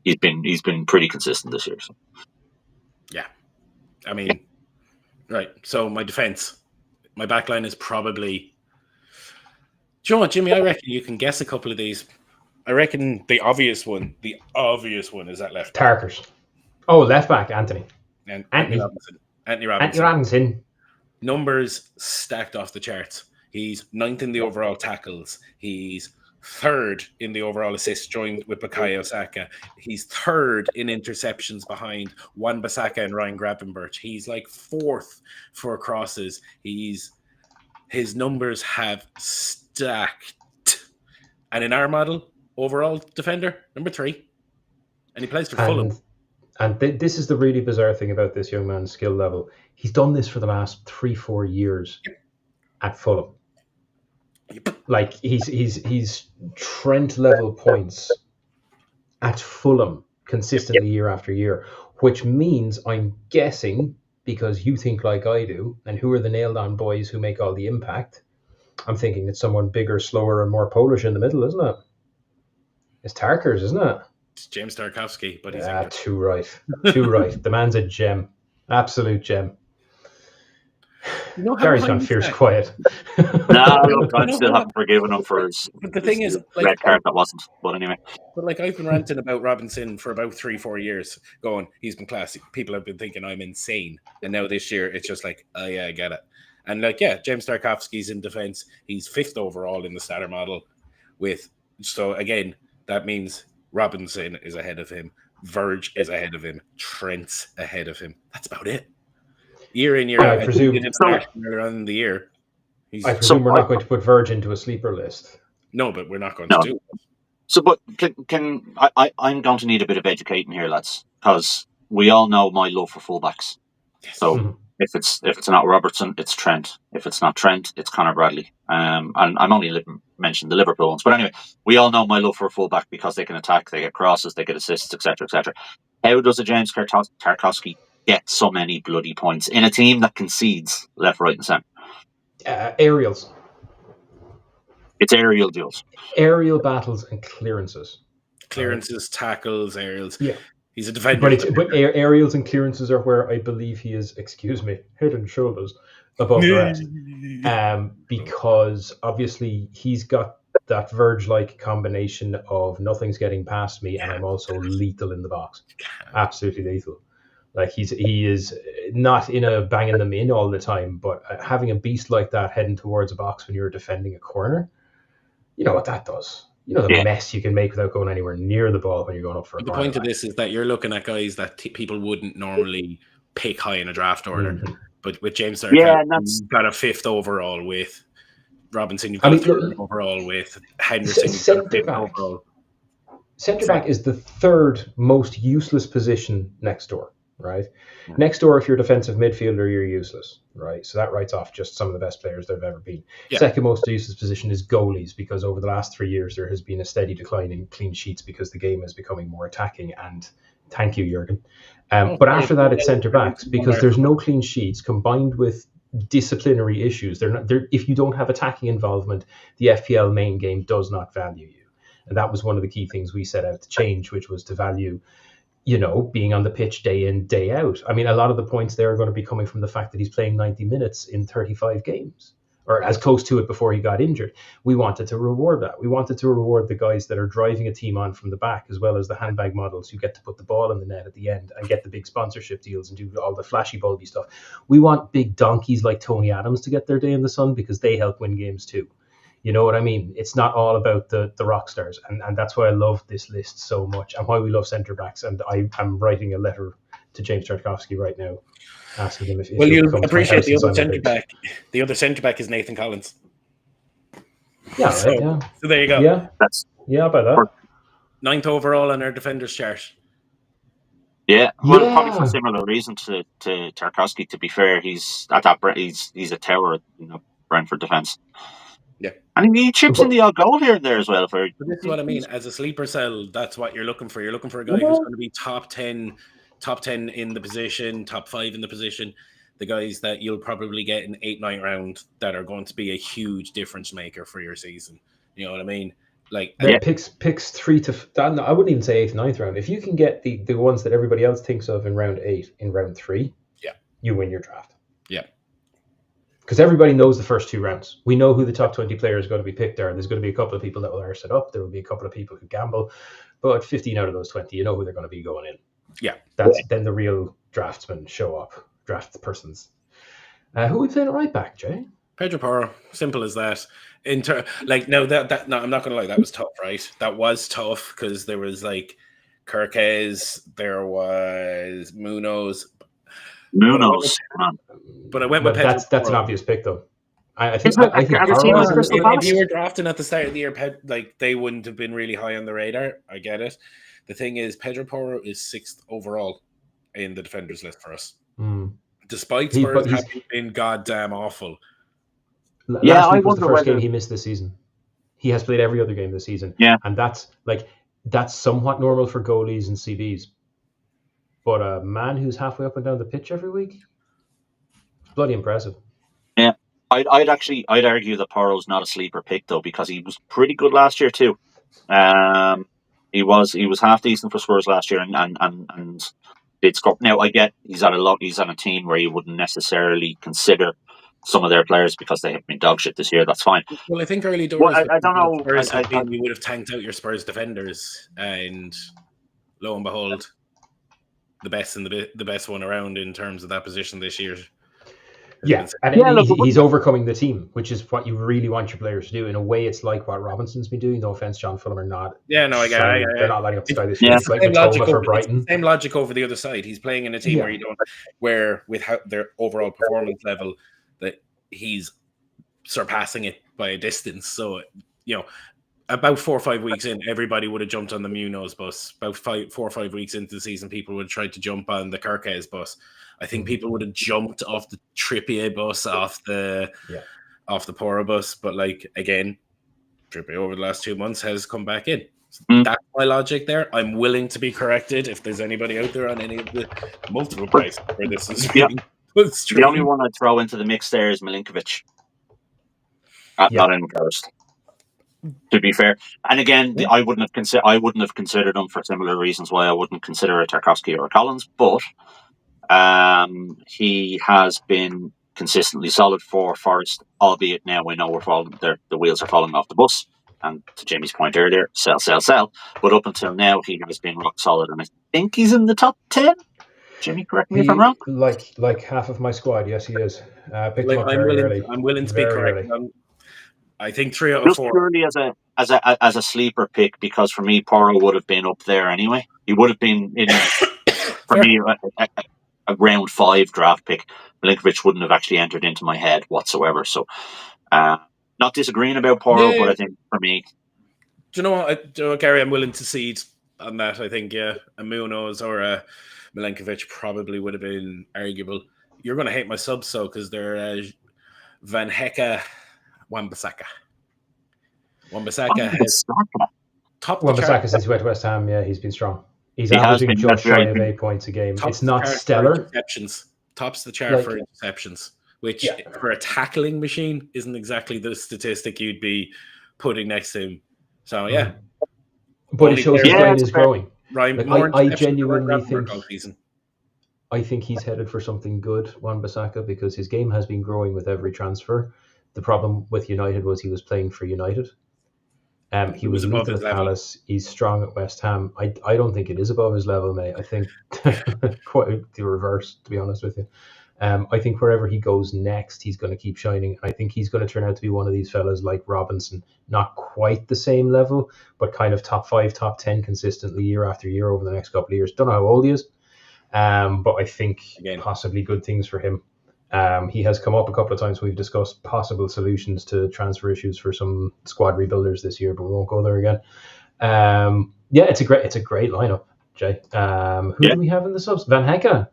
Speaker 3: He's been pretty consistent this year. So.
Speaker 1: Yeah. I mean, right. So my defense. My backline is probably... Do you know what, Jimmy? I reckon you can guess a couple of these. I reckon the obvious one is at left back.
Speaker 2: Tarkers. Oh, left back, Anthony
Speaker 1: Robinson. Anthony Robinson. Numbers stacked off the charts. He's 9th in the overall tackles. He's 3rd in the overall assists, joined with Bukayo Saka. He's 3rd in interceptions behind Wan-Bissaka and Ryan Gravenberch. He's like 4th for crosses. His numbers have stacked. And in our model, overall defender, number 3. And he plays for Fulham.
Speaker 2: And this is the really bizarre thing about this young man's skill level. He's done this for the last 3-4 years at Fulham. Like he's Trent level points at Fulham consistently year after year, which means I'm guessing, because you think like I do, and who are the nailed on boys who make all the impact, I'm thinking it's someone bigger, slower, and more Polish in the middle, isn't it? It's Tarkers, isn't it?
Speaker 1: It's James Tarkowski, but he's
Speaker 2: too right. The man's a gem, absolute gem. Gary's gone fierce quiet.
Speaker 3: No, look, I still haven't forgiven him for his,
Speaker 1: but the thing is, like,
Speaker 3: red card that wasn't. But anyway.
Speaker 1: But like, I've been ranting about Robinson for about 3-4 years, going, he's been classic. People have been thinking I'm insane. And now this year, it's just like, oh yeah, I get it. And like, yeah, James Tarkowski's in defense. He's 5th overall in the starter model. So again, that means Robinson is ahead of him. Verge is ahead of him. Trent's ahead of him. That's about it. Year in, year out.
Speaker 2: I presume
Speaker 1: earlier on in the year.
Speaker 2: I presume we're not going to put Verge into a sleeper list.
Speaker 1: No, but we're not going to do it.
Speaker 3: So, but I'm going to need a bit of educating here, lads, because we all know my love for fullbacks. Yes. So if it's not Robertson, it's Trent. If it's not Trent, it's Conor Bradley. And I'm only mentioning the Liverpool ones, but anyway, we all know my love for a fullback because they can attack, they get crosses, they get assists, etc., etc. How does a James Tarkowski get so many bloody points in a team that concedes left, right, and centre?
Speaker 2: Aerials.
Speaker 3: It's aerial duels.
Speaker 2: Aerial battles and clearances.
Speaker 1: Tackles, aerials.
Speaker 2: Yeah.
Speaker 1: He's a defender.
Speaker 2: But aerials and clearances are where I believe he is, head and shoulders above the rest. Because obviously he's got that Verge-like combination of nothing's getting past me and I'm also lethal in the box. Absolutely lethal. Like he is not in a banging them in all the time, but having a beast like that heading towards a box when you're defending a corner, you know what that does. You know the mess you can make without going anywhere near the ball when you're going up for a corner.
Speaker 1: The point of this is that you're looking at guys that people wouldn't normally pick high in a draft order. Mm-hmm. But with James Tarkowski, you've got a 5th overall with Robinson, you've got a 3rd overall with Henderson, you've got a 5th overall.
Speaker 2: Centre back is the 3rd most useless position next door. Right. Yeah. Next door, if you're a defensive midfielder, you're useless. Right. So that writes off just some of the best players there have ever been. Yeah. Second most useless position is goalies, because over the last 3 years, there has been a steady decline in clean sheets because the game is becoming more attacking. And thank you, Jurgen. But after that, it's centre backs, because there's no clean sheets combined with disciplinary issues. If you don't have attacking involvement, the FPL main game does not value you. And that was one of the key things we set out to change, which was to value being on the pitch day in, day out. I mean, a lot of the points there are going to be coming from the fact that he's playing 90 minutes in 35 games, or as close to it before he got injured. We wanted to reward that. We wanted to reward the guys that are driving a team on from the back, as well as the handbag models who get to put the ball in the net at the end and get the big sponsorship deals and do all the flashy, bulby stuff. We want big donkeys like Tony Adams to get their day in the sun because they help win games too. You know what I mean? It's not all about the rock stars. And that's why I love this list so much and why we love centre-backs. And I'm writing a letter to James Tarkowski right now asking him if
Speaker 1: well,
Speaker 2: he'll
Speaker 1: you'll
Speaker 2: come to my
Speaker 1: appreciate
Speaker 2: house
Speaker 1: the
Speaker 2: and
Speaker 1: other
Speaker 2: sign my
Speaker 1: centre-back. The other centre-back is Nathan Collins.
Speaker 2: Yeah,
Speaker 1: So,
Speaker 2: right, yeah.
Speaker 1: so there you go.
Speaker 2: Yeah,
Speaker 3: That's
Speaker 2: about that.
Speaker 1: 9th overall on our defenders chart.
Speaker 3: Yeah, well,
Speaker 2: Yeah.
Speaker 3: probably for a similar reason to Tarkowski. To be fair, he's at that. He's a tower, Brentford defence.
Speaker 1: Yeah,
Speaker 3: and he chips in the odd goal here and there as well.
Speaker 1: But this is what I mean. As a sleeper cell, that's what you're looking for. You're looking for a guy who's going to be top 10 in the position, top 5 in the position. The guys that you'll probably get in 8-9 round that are going to be a huge difference maker for your season. You know what I mean? Like
Speaker 2: picks 3 to. I wouldn't even say 8th, 9th round. If you can get the ones that everybody else thinks of in round 8, in round 3, you win your draft.
Speaker 1: Yeah.
Speaker 2: Because everybody knows the first 2 rounds. We know who the top 20 players are going to be picked are. There's going to be a couple of people that will arse it up. There will be a couple of people who gamble. But 15 out of those 20, you know who they're going to be going in.
Speaker 1: Yeah.
Speaker 2: Then the real draftsmen show up. Draft persons. Who are we playing at right back, Jay?
Speaker 1: Pedro Porro. Simple as that. I'm not going to lie. That was tough, right? That was tough because there was like Kirkes, there was Munoz. But I went with Pedro.
Speaker 2: That's an obvious pick, though. I think
Speaker 1: if you were drafting at the start of the year, they wouldn't have been really high on the radar. I get it. The thing is, Pedro Porro is 6th overall in the defenders list for us, despite Spurs having been goddamn awful.
Speaker 2: Last week was the first game he missed this season. He has played every other game this season, and that's somewhat normal for goalies and CBs. But a man who's halfway up and down the pitch every week, it's bloody impressive.
Speaker 3: Yeah, I'd argue that Porro's not a sleeper pick though, because he was pretty good last year too. He was half decent for Spurs last year and did score. Now I get he's on a team where you wouldn't necessarily consider some of their players because they have been dog shit this year. That's fine.
Speaker 1: Well, I think early doors.
Speaker 3: I don't know.
Speaker 1: You would have tanked out your Spurs defenders, and lo and behold, the best one around in terms of that position this year.
Speaker 2: Yeah, he's overcoming the team, which is what you really want your players to do. In a way, it's like what Robinson's been doing. No offense, John Fulham are not.
Speaker 1: Yeah, no, I get it.
Speaker 2: They're not lighting up the sky this year. It's like for Brighton.
Speaker 1: Same logic over the other side. He's playing in a team where with how their overall performance level, that he's surpassing it by a distance. So about 4 or 5 weeks in, everybody would have jumped on the Munoz bus. About 4 or 5 weeks into the season, people would have tried to jump on the Kirkes bus. I think people would have jumped off the Trippier bus, off the Porro bus. But again, Trippier over the last 2 months has come back in. So that's my logic there. I'm willing to be corrected if there's anybody out there on any of the multiple prices where this is
Speaker 3: the only one I'd throw into the mix there is Milinkovic. Not in first. To be fair, and again, I wouldn't have considered him for similar reasons why I wouldn't consider a Tarkowski or a Collins, but he has been consistently solid for Forest, albeit now we know the wheels are falling off the bus. And to Jamie's point earlier, sell. But up until now, he has been rock solid, and I think he's in the top 10. Jimmy, correct me if I'm wrong.
Speaker 2: Like half of my squad, yes, he is. Picked him up very early.
Speaker 1: I'm willing to be correct. I think 3 out of 4.
Speaker 3: Just purely as a sleeper pick, because for me, Porro would have been up there anyway. He would have been in for me a round 5 draft pick. Milinkovic wouldn't have actually entered into my head whatsoever. So, not disagreeing about Porro, but I think for me,
Speaker 1: do you know what, Gary? I'm willing to cede on that. I think a Munoz or a Milinkovic probably would have been arguable. You're going to hate my subs, because they're Van Hecke. Wan-Bissaka has top.
Speaker 2: Wan-Bissaka since he went to West Ham, he's been strong. He's averaging just shy of 8 points a game. It's not stellar.
Speaker 1: Tops the chart for interceptions, which for a tackling machine isn't exactly the statistic you'd be putting next to him. So
Speaker 2: but it shows his brain is growing.
Speaker 1: Ryan,
Speaker 2: Like I genuinely think
Speaker 1: all season.
Speaker 2: I think he's headed for something good, Wan-Bissaka, because his game has been growing with every transfer. The problem with United was he was playing for United. He
Speaker 1: It
Speaker 2: was
Speaker 1: above
Speaker 2: lethal
Speaker 1: his
Speaker 2: at
Speaker 1: level.
Speaker 2: Palace. He's strong at West Ham. I don't think it is above his level, mate. I think quite the reverse, to be honest with you. I think wherever he goes next, he's going to keep shining. I think he's going to turn out to be one of these fellas like Robinson, not quite the same level, but kind of top 5, top 10 consistently year after year over the next couple of years. Don't know how old he is, but I think possibly good things for him. He has come up a couple of times. We've discussed possible solutions to transfer issues for some squad rebuilders this year, but we won't go there again. It's a great lineup, Jay. Who do we have in the subs? Van Hecke.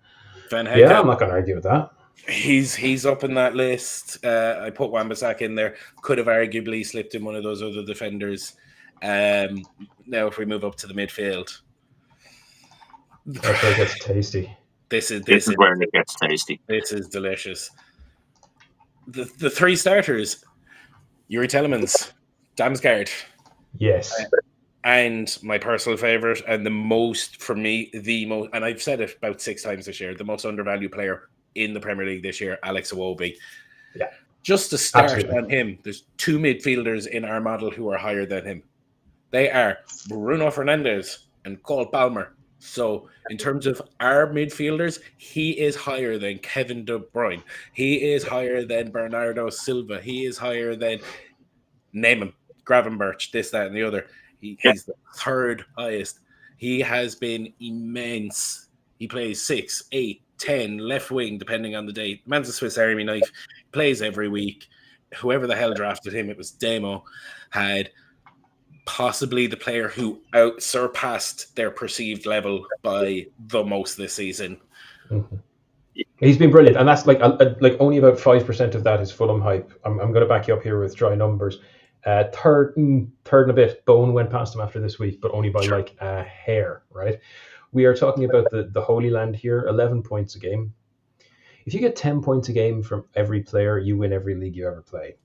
Speaker 2: Yeah, I'm not going to argue with that.
Speaker 1: He's up in that list. I put Wan-Bissaka in there. Could have arguably slipped in one of those other defenders. Now, if we move up to the midfield,
Speaker 2: that's where it gets tasty.
Speaker 3: This is where it gets tasty.
Speaker 1: This is delicious. The three starters: Yuri Telemans, Damsgaard.
Speaker 2: Yes.
Speaker 1: And my personal favorite, and the most for me, and I've said it about 6 times this year, the most undervalued player in the Premier League this year, Alex Iwobi.
Speaker 2: Yeah.
Speaker 1: Just to start on him, there's 2 midfielders in our model who are higher than him. They are Bruno Fernandes and Cole Palmer. So in terms of our midfielders, he is higher than Kevin De Bruyne. He is higher than Bernardo Silva. He is higher than, name him, Gravenberch, this, that, and the other. He's the 3rd highest. He has been immense. He plays 6, 8, 10, left wing, depending on the day. The man's a Swiss Army knife. Plays every week. Whoever the hell drafted him, it was Demo, had possibly the player who surpassed their perceived level by the most this season.
Speaker 2: Mm-hmm. He's been brilliant, and that's like only about 5% of that is Fulham hype. I'm going to back you up here with dry numbers. Third and a bit. Bone went past him after this week, but only by like a hair, right? We are talking about the Holy Land here, 11 points a game. If you get 10 points a game from every player, you win every league you ever play.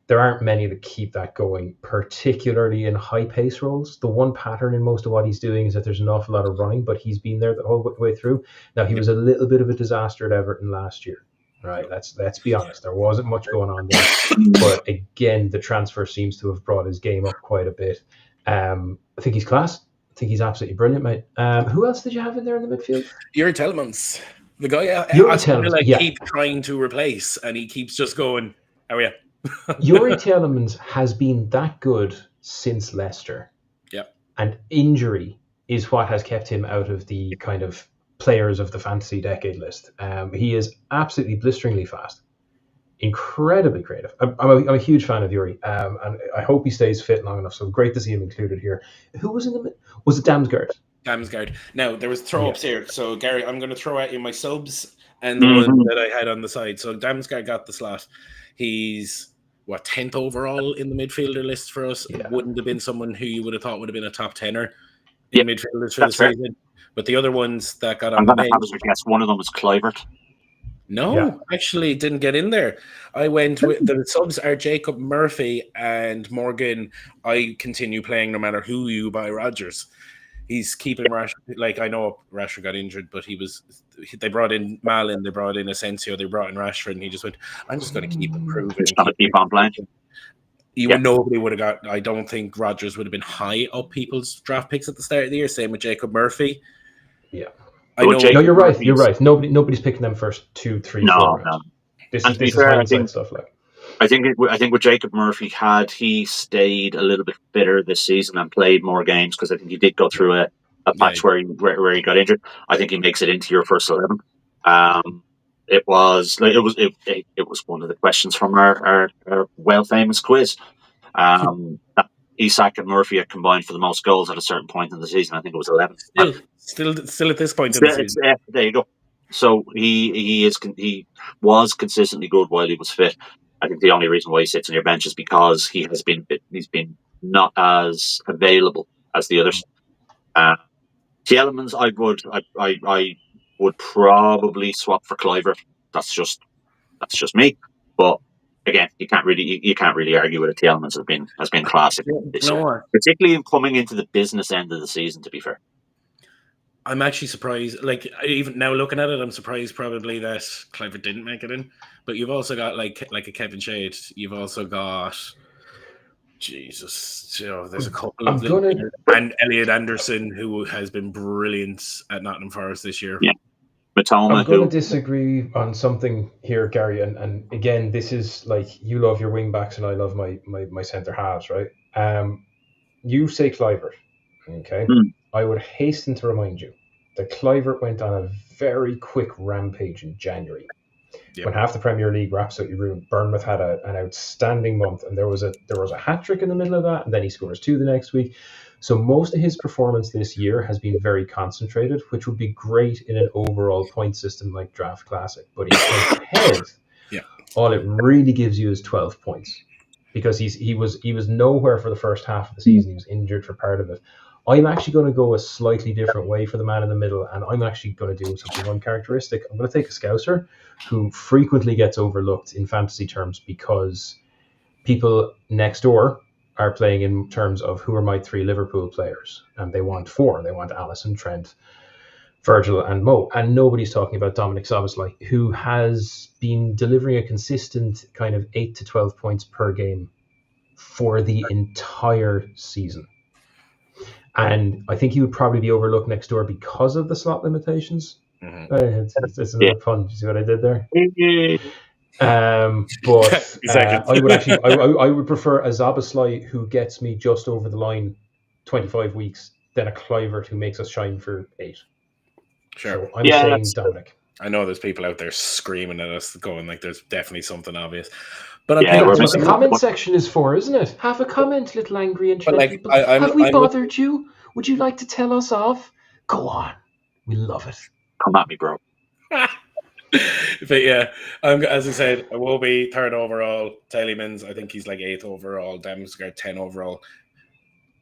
Speaker 2: There aren't many that keep that going, particularly in high-pace roles. The one pattern in most of what he's doing is that there's an awful lot of running, but he's been there the whole way through. Now, he was a little bit of a disaster at Everton last year. Right, let's be honest. There wasn't much going on there, but again, the transfer seems to have brought his game up quite a bit. I think he's class. I think he's absolutely brilliant, mate. Who else did you have in there in the midfield?
Speaker 1: Yuri Telemans, the guy keep trying to replace, and he keeps just going, "Oh yeah."
Speaker 2: Yuri Telemans has been that good since Leicester.
Speaker 1: Yeah,
Speaker 2: and injury is what has kept him out of the kind of players of the fantasy decade list. He is absolutely blisteringly fast, incredibly creative. I'm a huge fan of Yuri, and I hope he stays fit long enough. So great to see him included here. Who was in the? Was it Damsgaard?
Speaker 1: Damsgaard. Now there was throw-ups here. So Gary, I'm going to throw at you my subs and the one that I had on the side. So Damsgaard got the slot. He's 10th overall in the midfielder list for us. Yeah. Wouldn't have been someone who you would have thought would have been a top 10er in midfielders for the season. But the other ones that got on the bench,
Speaker 3: I guess one of them was Kluivert.
Speaker 1: No, actually didn't get in there. I went with the subs are Jacob Murphy and Morgan. I continue playing no matter who you buy Rodgers. He's keeping Rashford. Like, I know Rashford got injured, but they brought in Malin, they brought in Asensio, they brought in Rashford, and he just went, I'm just going to keep improving.
Speaker 3: Just going to keep on playing.
Speaker 1: Nobody would have got, I don't think Rodgers would have been high up people's draft picks at the start of the year. Same with Jacob Murphy.
Speaker 2: Yeah. No, you're right. You're right. Nobody's picking them first 2, 3, 4 rounds. No. This is hindsight stuff. Like,
Speaker 3: I think with Jacob Murphy, had he stayed a little bit fitter this season and played more games, because I think he did go through a patch where he got injured. I think he makes it into your first 11. It was one of the questions from our well famous quiz. Isak and Murphy had combined for the most goals at a certain point in the season. I think it was 11.
Speaker 1: Still at this point in the season.
Speaker 3: There you go. So he was consistently good while he was fit. I think the only reason why he sits on your bench is because he's been not as available as the others. Tielemans, I would probably swap for Kluivert. That's just me. But again, you can't really argue with it. The elements has been classic this year, particularly in coming into the business end of the season. To be fair,
Speaker 1: I'm actually surprised. Like, even now looking at it, I'm surprised probably that Cliver didn't make it in. But you've also got like a Kevin Shade. You've also got Jesus. There's a couple of and Elliot Anderson, who has been brilliant at Nottingham Forest this year.
Speaker 3: Yeah. Matoma,
Speaker 2: I'm going to disagree on something here, Gary. And again, this is like, you love your wing backs and I love my centre halves, right? You say Clivert, okay? I would hasten to remind you that Clivert went on a very quick rampage in January. Yep. When half the Premier League were absolutely ruined. Bournemouth had an outstanding month, and there was a hat-trick in the middle of that, and then he scores 2 the next week. So most of his performance this year has been very concentrated, which would be great in an overall point system like Draft Classic. But in head, all it really gives you is 12 points, because he was nowhere for the first half of the season. He was injured for part of it. I'm actually going to go a slightly different way for the man in the middle, and I'm actually going to do something uncharacteristic. I'm going to take a Scouser who frequently gets overlooked in fantasy terms because people next door are playing in terms of who are my 3 Liverpool players, and they want 4. They want Alisson, Trent, Virgil, and Mo, and nobody's talking about Dominic Szoboszlai, who has been delivering a consistent kind of 8 to 12 points per game for the entire season. And I think he would probably be overlooked next door because of the slot limitations. It's another pun. You see what I did there? But I would prefer a Szoboszlai who gets me just over the line 25 weeks than a Clivert who makes us shine for 8.
Speaker 1: Sure.
Speaker 2: So I'm saying Dominic.
Speaker 1: I know there's people out there screaming at us, going like there's definitely something obvious. But
Speaker 2: that's what the comment section is for, isn't it? Have a comment, little angry internet people. Have we bothered you? Would you like to tell us off? Go on. We love it.
Speaker 3: Come at me, bro.
Speaker 1: But yeah, as I said, I will be 3rd overall. Tielemans, I think he's like 8th overall. Damsgaard 10 overall.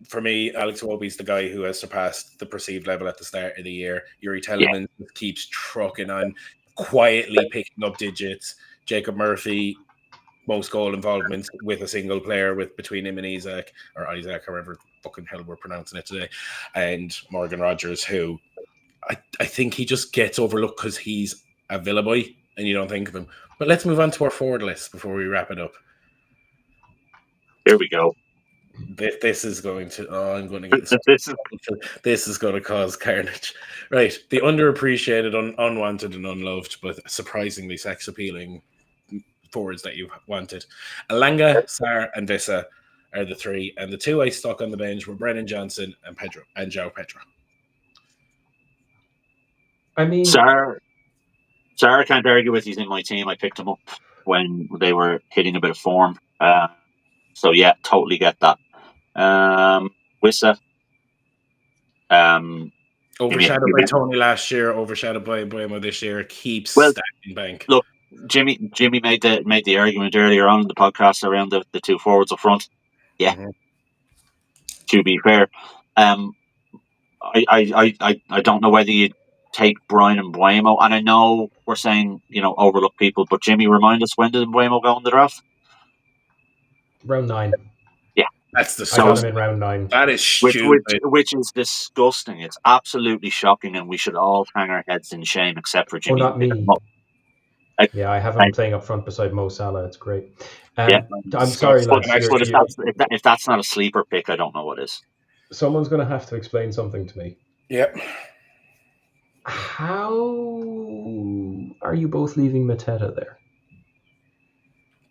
Speaker 1: For me, Alex Iwobi's the guy who has surpassed the perceived level at the start of the year. Yuri Tielemans keeps trucking on, quietly picking up digits. Jacob Murphy, most goal involvement with a single player between him and Isaac, however fucking hell we're pronouncing it today, and Morgan Rogers, who I think he just gets overlooked because he's a Villa boy and you don't think of him. But let's move on to our forward list before we wrap it up.
Speaker 3: Here we go.
Speaker 1: This is going to. Oh, I'm going to get this is going to cause carnage. Right, the underappreciated, unwanted, and unloved, but surprisingly sex appealing forwards that you wanted. Alanga, Sarr, and Vissa are the 3, and the 2 I stuck on the bench were Brennan Johnson and João Pedro.
Speaker 2: I mean,
Speaker 3: Sarr, can't argue with. He's in my team. I picked him up when they were hitting a bit of form. So yeah, totally get that. Wissa,
Speaker 1: overshadowed by Tony last year, overshadowed by Buemo this year, keeps stacking bank.
Speaker 3: Look, Jimmy made the argument earlier on in the podcast around the 2 forwards up front. Yeah. Mm-hmm. To be fair, I don't know whether you take Brian and Buemo, and I know we're saying overlook people, but Jimmy, remind us, when did Buemo go in the draft?
Speaker 2: Round 9.
Speaker 3: Yeah,
Speaker 1: that's the
Speaker 2: I got him in round 9.
Speaker 1: That is stupid.
Speaker 3: Which is disgusting. It's absolutely shocking, and we should all hang our heads in shame, except for Jimmy.
Speaker 2: Oh, not me. I have him playing up front beside Mo Salah. It's great. I'm sorry, lads.
Speaker 3: If that's not a sleeper pick, I don't know what is.
Speaker 2: Someone's going to have to explain something to me.
Speaker 1: Yep.
Speaker 2: How are you both leaving Mateta there?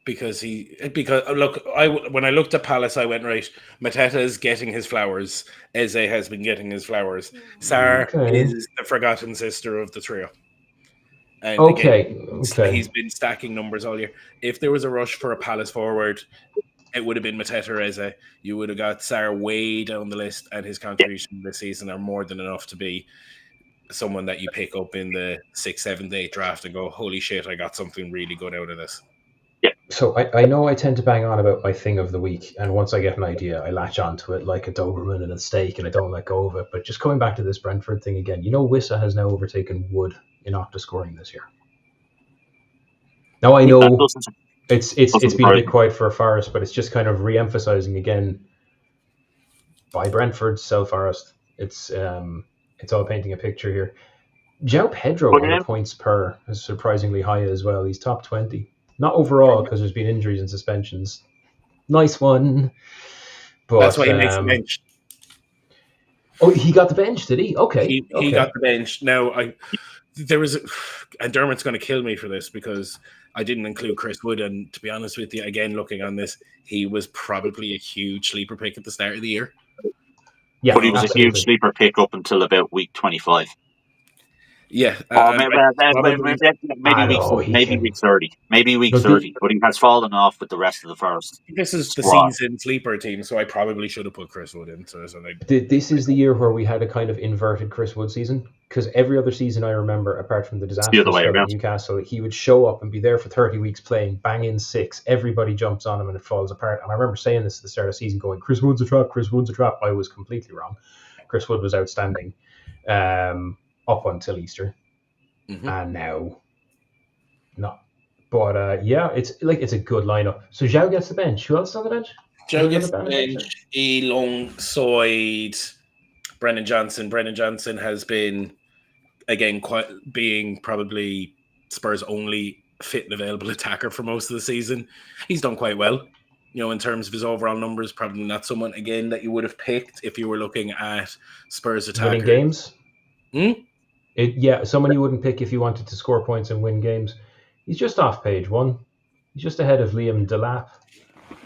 Speaker 1: Because look, when I looked at Palace, I went, right, Mateta is getting his flowers. Eze has been getting his flowers. Sarr is the forgotten sister of the trio. And again, he's been stacking numbers all year. If there was a rush for a Palace forward, it would have been Mateta or Eze. You would have got Sarr way down the list, and his contribution this season are more than enough to be someone that you pick up in the 6th, 7th, 8th draft and go, holy shit, I got something really good out of this.
Speaker 3: Yeah.
Speaker 2: So I know I tend to bang on about my thing of the week, and once I get an idea, I latch onto it like a Doberman and a steak, and I don't let go of it. But just coming back to this Brentford thing again, Wissa has now overtaken Wood in Octa scoring this year. Now I know It's been a bit quiet for Forest, but it's just kind of re-emphasizing again by Brentford, sell Forest. It's all painting a picture here. João Pedro on the points per is surprisingly high as well. He's top 20. Not overall because there's been injuries and suspensions. Nice one. But
Speaker 1: that's why he makes the bench.
Speaker 2: Oh, he got the bench, did he? Okay.
Speaker 1: He got the bench. Now, and Dermot's going to kill me for this because I didn't include Chris Wood. And to be honest with you, again, looking on this, he was probably a huge sleeper pick at the start of the year.
Speaker 3: Yeah, but he was a huge sleeper pick up until about week 25.
Speaker 1: Yeah,
Speaker 3: maybe week 30, maybe week 30, but he has fallen off with the rest of the Forest.
Speaker 1: This is the season sleeper team, so I probably should have put Chris Wood in.
Speaker 2: This is the year where we had a kind of inverted Chris Wood season, because every other season I remember, apart from the disaster at Newcastle, he would show up and be there for 30 weeks playing, bang in 6, everybody jumps on him and it falls apart. And I remember saying this at the start of the season, going, Chris Wood's a trap, Chris Wood's a trap. I was completely wrong. Chris Wood was outstanding. Up until Easter, and now not. But it's a good lineup. So João gets the bench. Who else is on the bench?
Speaker 1: João gets the bench alongside Brennan Johnson. Brennan Johnson has been again being probably Spurs' only fit and available attacker for most of the season. He's done quite well. In terms of his overall numbers, probably not someone again that you would have picked if you were looking at Spurs attacker.
Speaker 2: Winning games. Someone you wouldn't pick if you wanted to score points and win games. He's just off page 1. He's just ahead of Liam Delap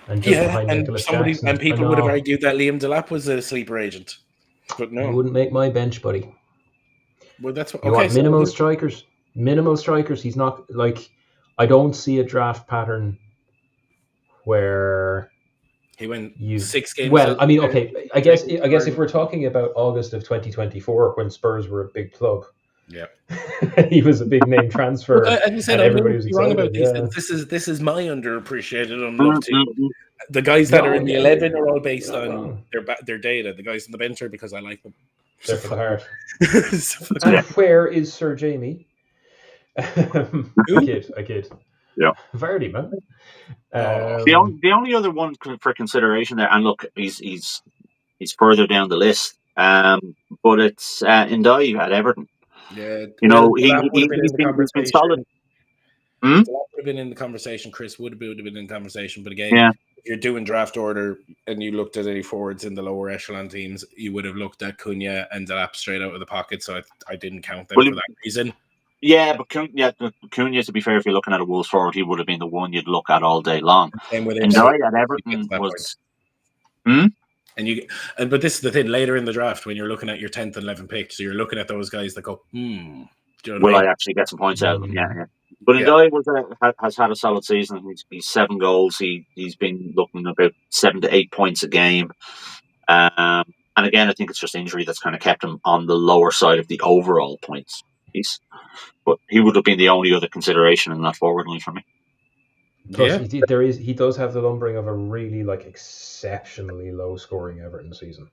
Speaker 2: and just behind Nicholas Jackson.
Speaker 1: And people would have argued that Liam Delap was a sleeper agent, but no,
Speaker 2: he wouldn't make my bench, buddy.
Speaker 1: Well, that's what.
Speaker 2: You want minimal strikers. Minimal strikers. He's not I don't see a draft pattern where
Speaker 1: he went 6 games.
Speaker 2: Well, I mean, okay. I guess if we're talking about August of 2024, when Spurs were a big club, he was a big name transfer.
Speaker 1: Well, as you said, everybody was excited. Wrong about these things. This is my underappreciated unloved team. The guys that are in the 11 are all based on their data. The guys in the bench are because I like them.
Speaker 2: They're for the heart. And where is Sir Jamie? I kid.
Speaker 3: Yeah,
Speaker 2: Vardy, man.
Speaker 3: The only other one for consideration there, and look, he's further down the list, but it's Ndai at Everton.
Speaker 1: Yeah,
Speaker 3: he's been solid.
Speaker 1: Would have been in the conversation. Chris would have been in the conversation, but again, if you're doing draft order and you looked at any forwards in the lower echelon teams, you would have looked at Cunha and Delap straight out of the pocket. So I didn't count them for that reason.
Speaker 3: Yeah, but Cunha, to be fair, if you're looking at a Wolves forward, he would have been the one you'd look at all day long.
Speaker 1: And
Speaker 3: Ndai at Everton was.
Speaker 1: But this is the thing, later in the draft when you're looking at your 10th and 11th pick, so you're looking at those guys that go, do you know
Speaker 3: will I actually get some points out of them? Yeah. But Ndai has had a solid season. He's 7 goals. He's been looking about 7 to 8 points a game. And again, I think it's just injury that's kind of kept him on the lower side of the overall points piece. But he would have been the only other consideration in that forward line for me.
Speaker 2: Plus, he does have the lumbering of a really exceptionally low scoring Everton season.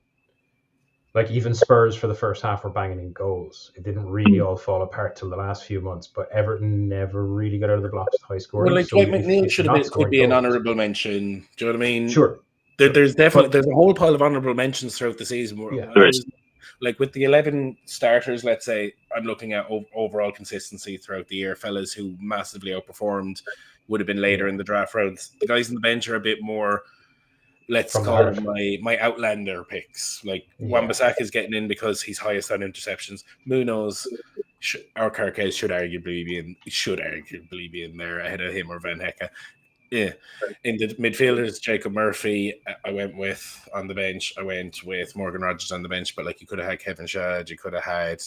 Speaker 2: Even Spurs for the first half were banging in goals. It didn't really all fall apart till the last few months, but Everton never really got out of the blocks with high scoring.
Speaker 1: Well, Dwight McNeil could be an honourable mention. Do you know what I mean?
Speaker 2: Sure.
Speaker 1: There's a whole pile of honourable mentions throughout the season.
Speaker 3: There is.
Speaker 1: With the 11 starters, let's say, I'm looking at overall consistency throughout the year. Fellas who massively outperformed would have been later in the draft rounds. The guys on the bench are a bit more, let's call them my outlander picks. Wan-Bissaka is getting in because he's highest on interceptions. Munoz or Carquez should arguably be in there ahead of him or Van Hecke. Yeah. In the midfielders, Jacob Murphy, I went with on the bench. I went with Morgan Rogers on the bench, but you could have had Kevin Shad, you could have had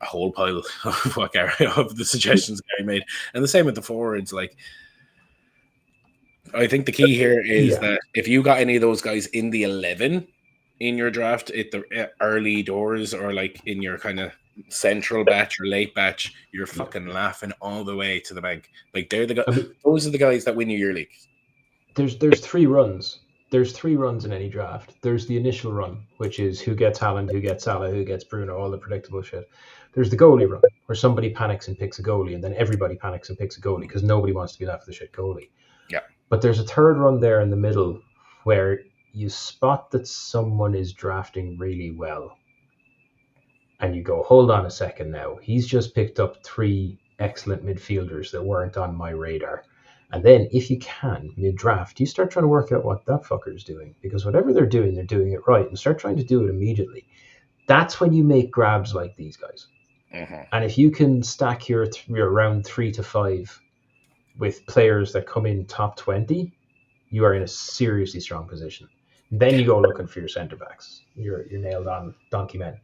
Speaker 1: a whole pile of the suggestions Gary made. And the same with the forwards. I think the key here is that if you got any of those guys in the 11 in your draft at the early doors or in your kind of central batch or late batch, you're fucking laughing all the way to the bank. They're the guys. Those are the guys that win you your league.
Speaker 2: There's 3 runs. There's 3 runs in any draft. There's the initial run, which is who gets Haaland, who gets Salah, who gets Bruno, all the predictable shit. There's the goalie run, where somebody panics and picks a goalie, and then everybody panics and picks a goalie because nobody wants to be left with a shit goalie.
Speaker 1: Yeah.
Speaker 2: But there's a third run there in the middle where you spot that someone is drafting really well. And you go, hold on a second now. He's just picked up 3 excellent midfielders that weren't on my radar. And then, if you can, mid-draft, you start trying to work out what that fucker's doing. Because whatever they're doing it right. And start trying to do it immediately. That's when you make grabs like these guys.
Speaker 1: Mm-hmm.
Speaker 2: And if you can stack your round 3 to 5 with players that come in top 20, you are in a seriously strong position. Then you go looking for your centre-backs. You're nailed on donkey men.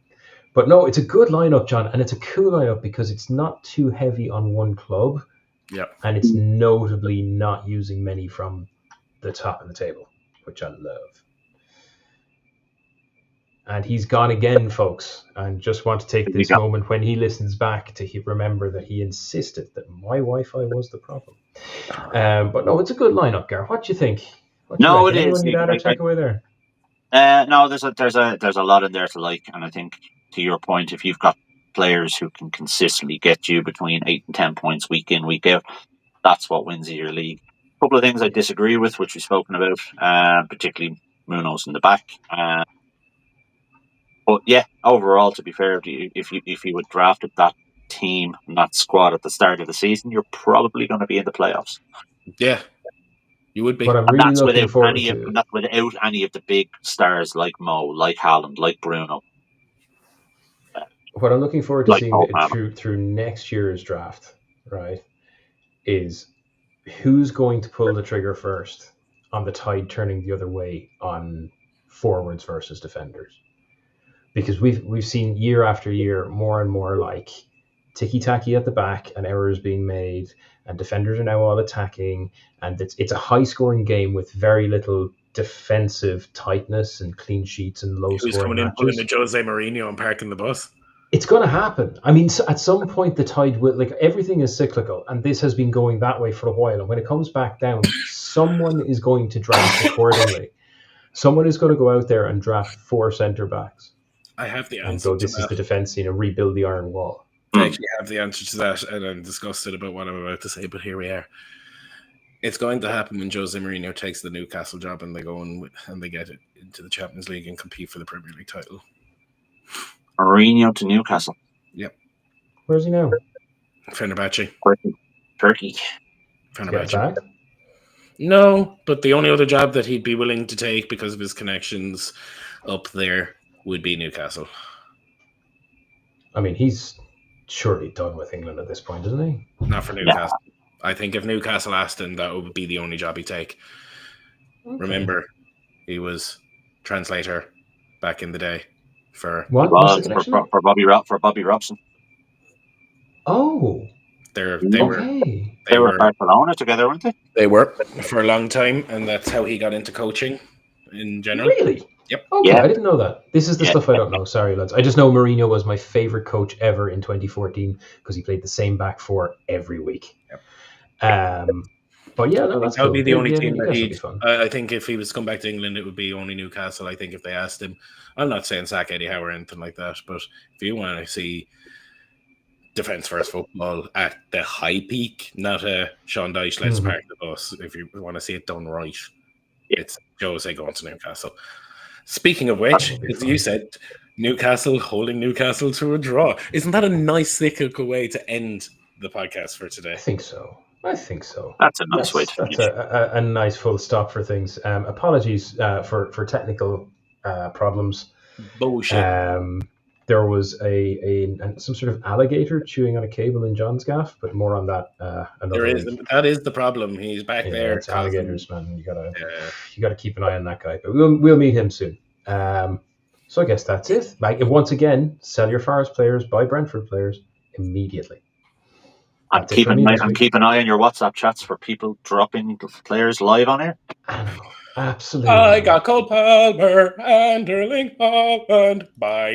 Speaker 2: But no, it's a good lineup, John, and it's a cool lineup because it's not too heavy on one club.
Speaker 1: Yep.
Speaker 2: And it's notably not using many from the top of the table, which I love. And he's gone again, folks. And just want to take this moment when he listens back to remember that he insisted that my Wi-Fi was the problem. But no, it's a good lineup, Gar. What do you think?
Speaker 3: No, it is.
Speaker 2: Anyone you'd add or take away there?
Speaker 3: No, there's a lot in there to like, and I think to your point, if you've got players who can consistently get you between 8 and 10 points week in, week out, that's what wins your league. A couple of things I disagree with, which we've spoken about, particularly Munoz in the back. But yeah, overall, to be fair, if you had drafted that team and that squad at the start of the season, you're probably going to be in the playoffs.
Speaker 1: Yeah, you would be.
Speaker 2: But I'm really looking forward to
Speaker 3: that without any of the big stars like Mo, like Haaland, like Bruno.
Speaker 2: What I'm looking forward to seeing through next year's draft, right, is who's going to pull the trigger first on the tide turning the other way on forwards versus defenders. Because we've seen year after year more and more like ticky-tacky at the back and errors being made, and defenders are now all attacking, and it's a high-scoring game with very little defensive tightness and clean sheets and low-scoring matches.
Speaker 1: Who's coming in pulling the Jose Mourinho and parking the bus?
Speaker 2: It's going to happen. I mean, at some point the tide will, like, everything is cyclical, and this has been going that way for a while. And when it comes back down, someone is going to draft accordingly. Someone is going to go out there and draft 4 centre backs.
Speaker 1: I have the answer.
Speaker 2: And go, this is the defence scene, and rebuild the iron wall.
Speaker 1: I actually have the answer to that, and I'm disgusted about what I'm about to say, but here we are. It's going to happen when Jose Mourinho takes the Newcastle job and they go and they get it into the Champions League and compete for the Premier League title.
Speaker 3: Mourinho to Newcastle.
Speaker 1: Yep.
Speaker 2: Where's he now?
Speaker 3: Fenerbahce.
Speaker 2: Fenerbahce.
Speaker 1: No, but the only other job that he'd be willing to take because of his connections up there would be Newcastle.
Speaker 2: I mean, he's surely done with England at this point, isn't he?
Speaker 1: Not for Newcastle. Yeah. I think if Newcastle asked him, that would be the only job he'd take. Okay. Remember, he was translator back in the day for
Speaker 2: what?
Speaker 3: For Bobby Robson.
Speaker 2: Oh,
Speaker 1: they were
Speaker 3: Barcelona together, weren't they?
Speaker 1: They were for a long time, and that's how he got into coaching in general.
Speaker 2: Really?
Speaker 1: Yep.
Speaker 2: Okay, yeah. I didn't know that. This is the stuff I don't know. Sorry, lads. I just know Mourinho was my favorite coach ever in 2014 because he played the same back four every week.
Speaker 1: Yep.
Speaker 2: But yeah, no,
Speaker 1: that would be the only team that he'd. I think if he was to come back to England, it would be only Newcastle. I think if they asked him, I'm not saying sack Eddie Howe or anything like that, but if you want to see defense first football at the high peak, not a Sean Dyche, let's park the bus. If you want to see it done right, it's Jose going to Newcastle. Speaking of which, as you said, Newcastle holding Newcastle to a draw. Isn't that a nice cyclical way to end the podcast for today?
Speaker 2: I think so.
Speaker 3: That's a nice way to
Speaker 2: finish. That's a nice full stop for things. Apologies for technical problems.
Speaker 1: Bullshit.
Speaker 2: There was some sort of alligator chewing on a cable in John's gaff, but more on that another
Speaker 1: week. That is the problem. He's back there.
Speaker 2: It's alligators, man. You gotta keep an eye on that guy. But we'll meet him soon. So I guess that's it. Once again, sell your Forest players, buy Brentford players immediately.
Speaker 3: And keep an eye on your WhatsApp chats for people dropping players live on air.
Speaker 2: Absolutely.
Speaker 1: I got Cole Palmer and Erling Haaland. Bye.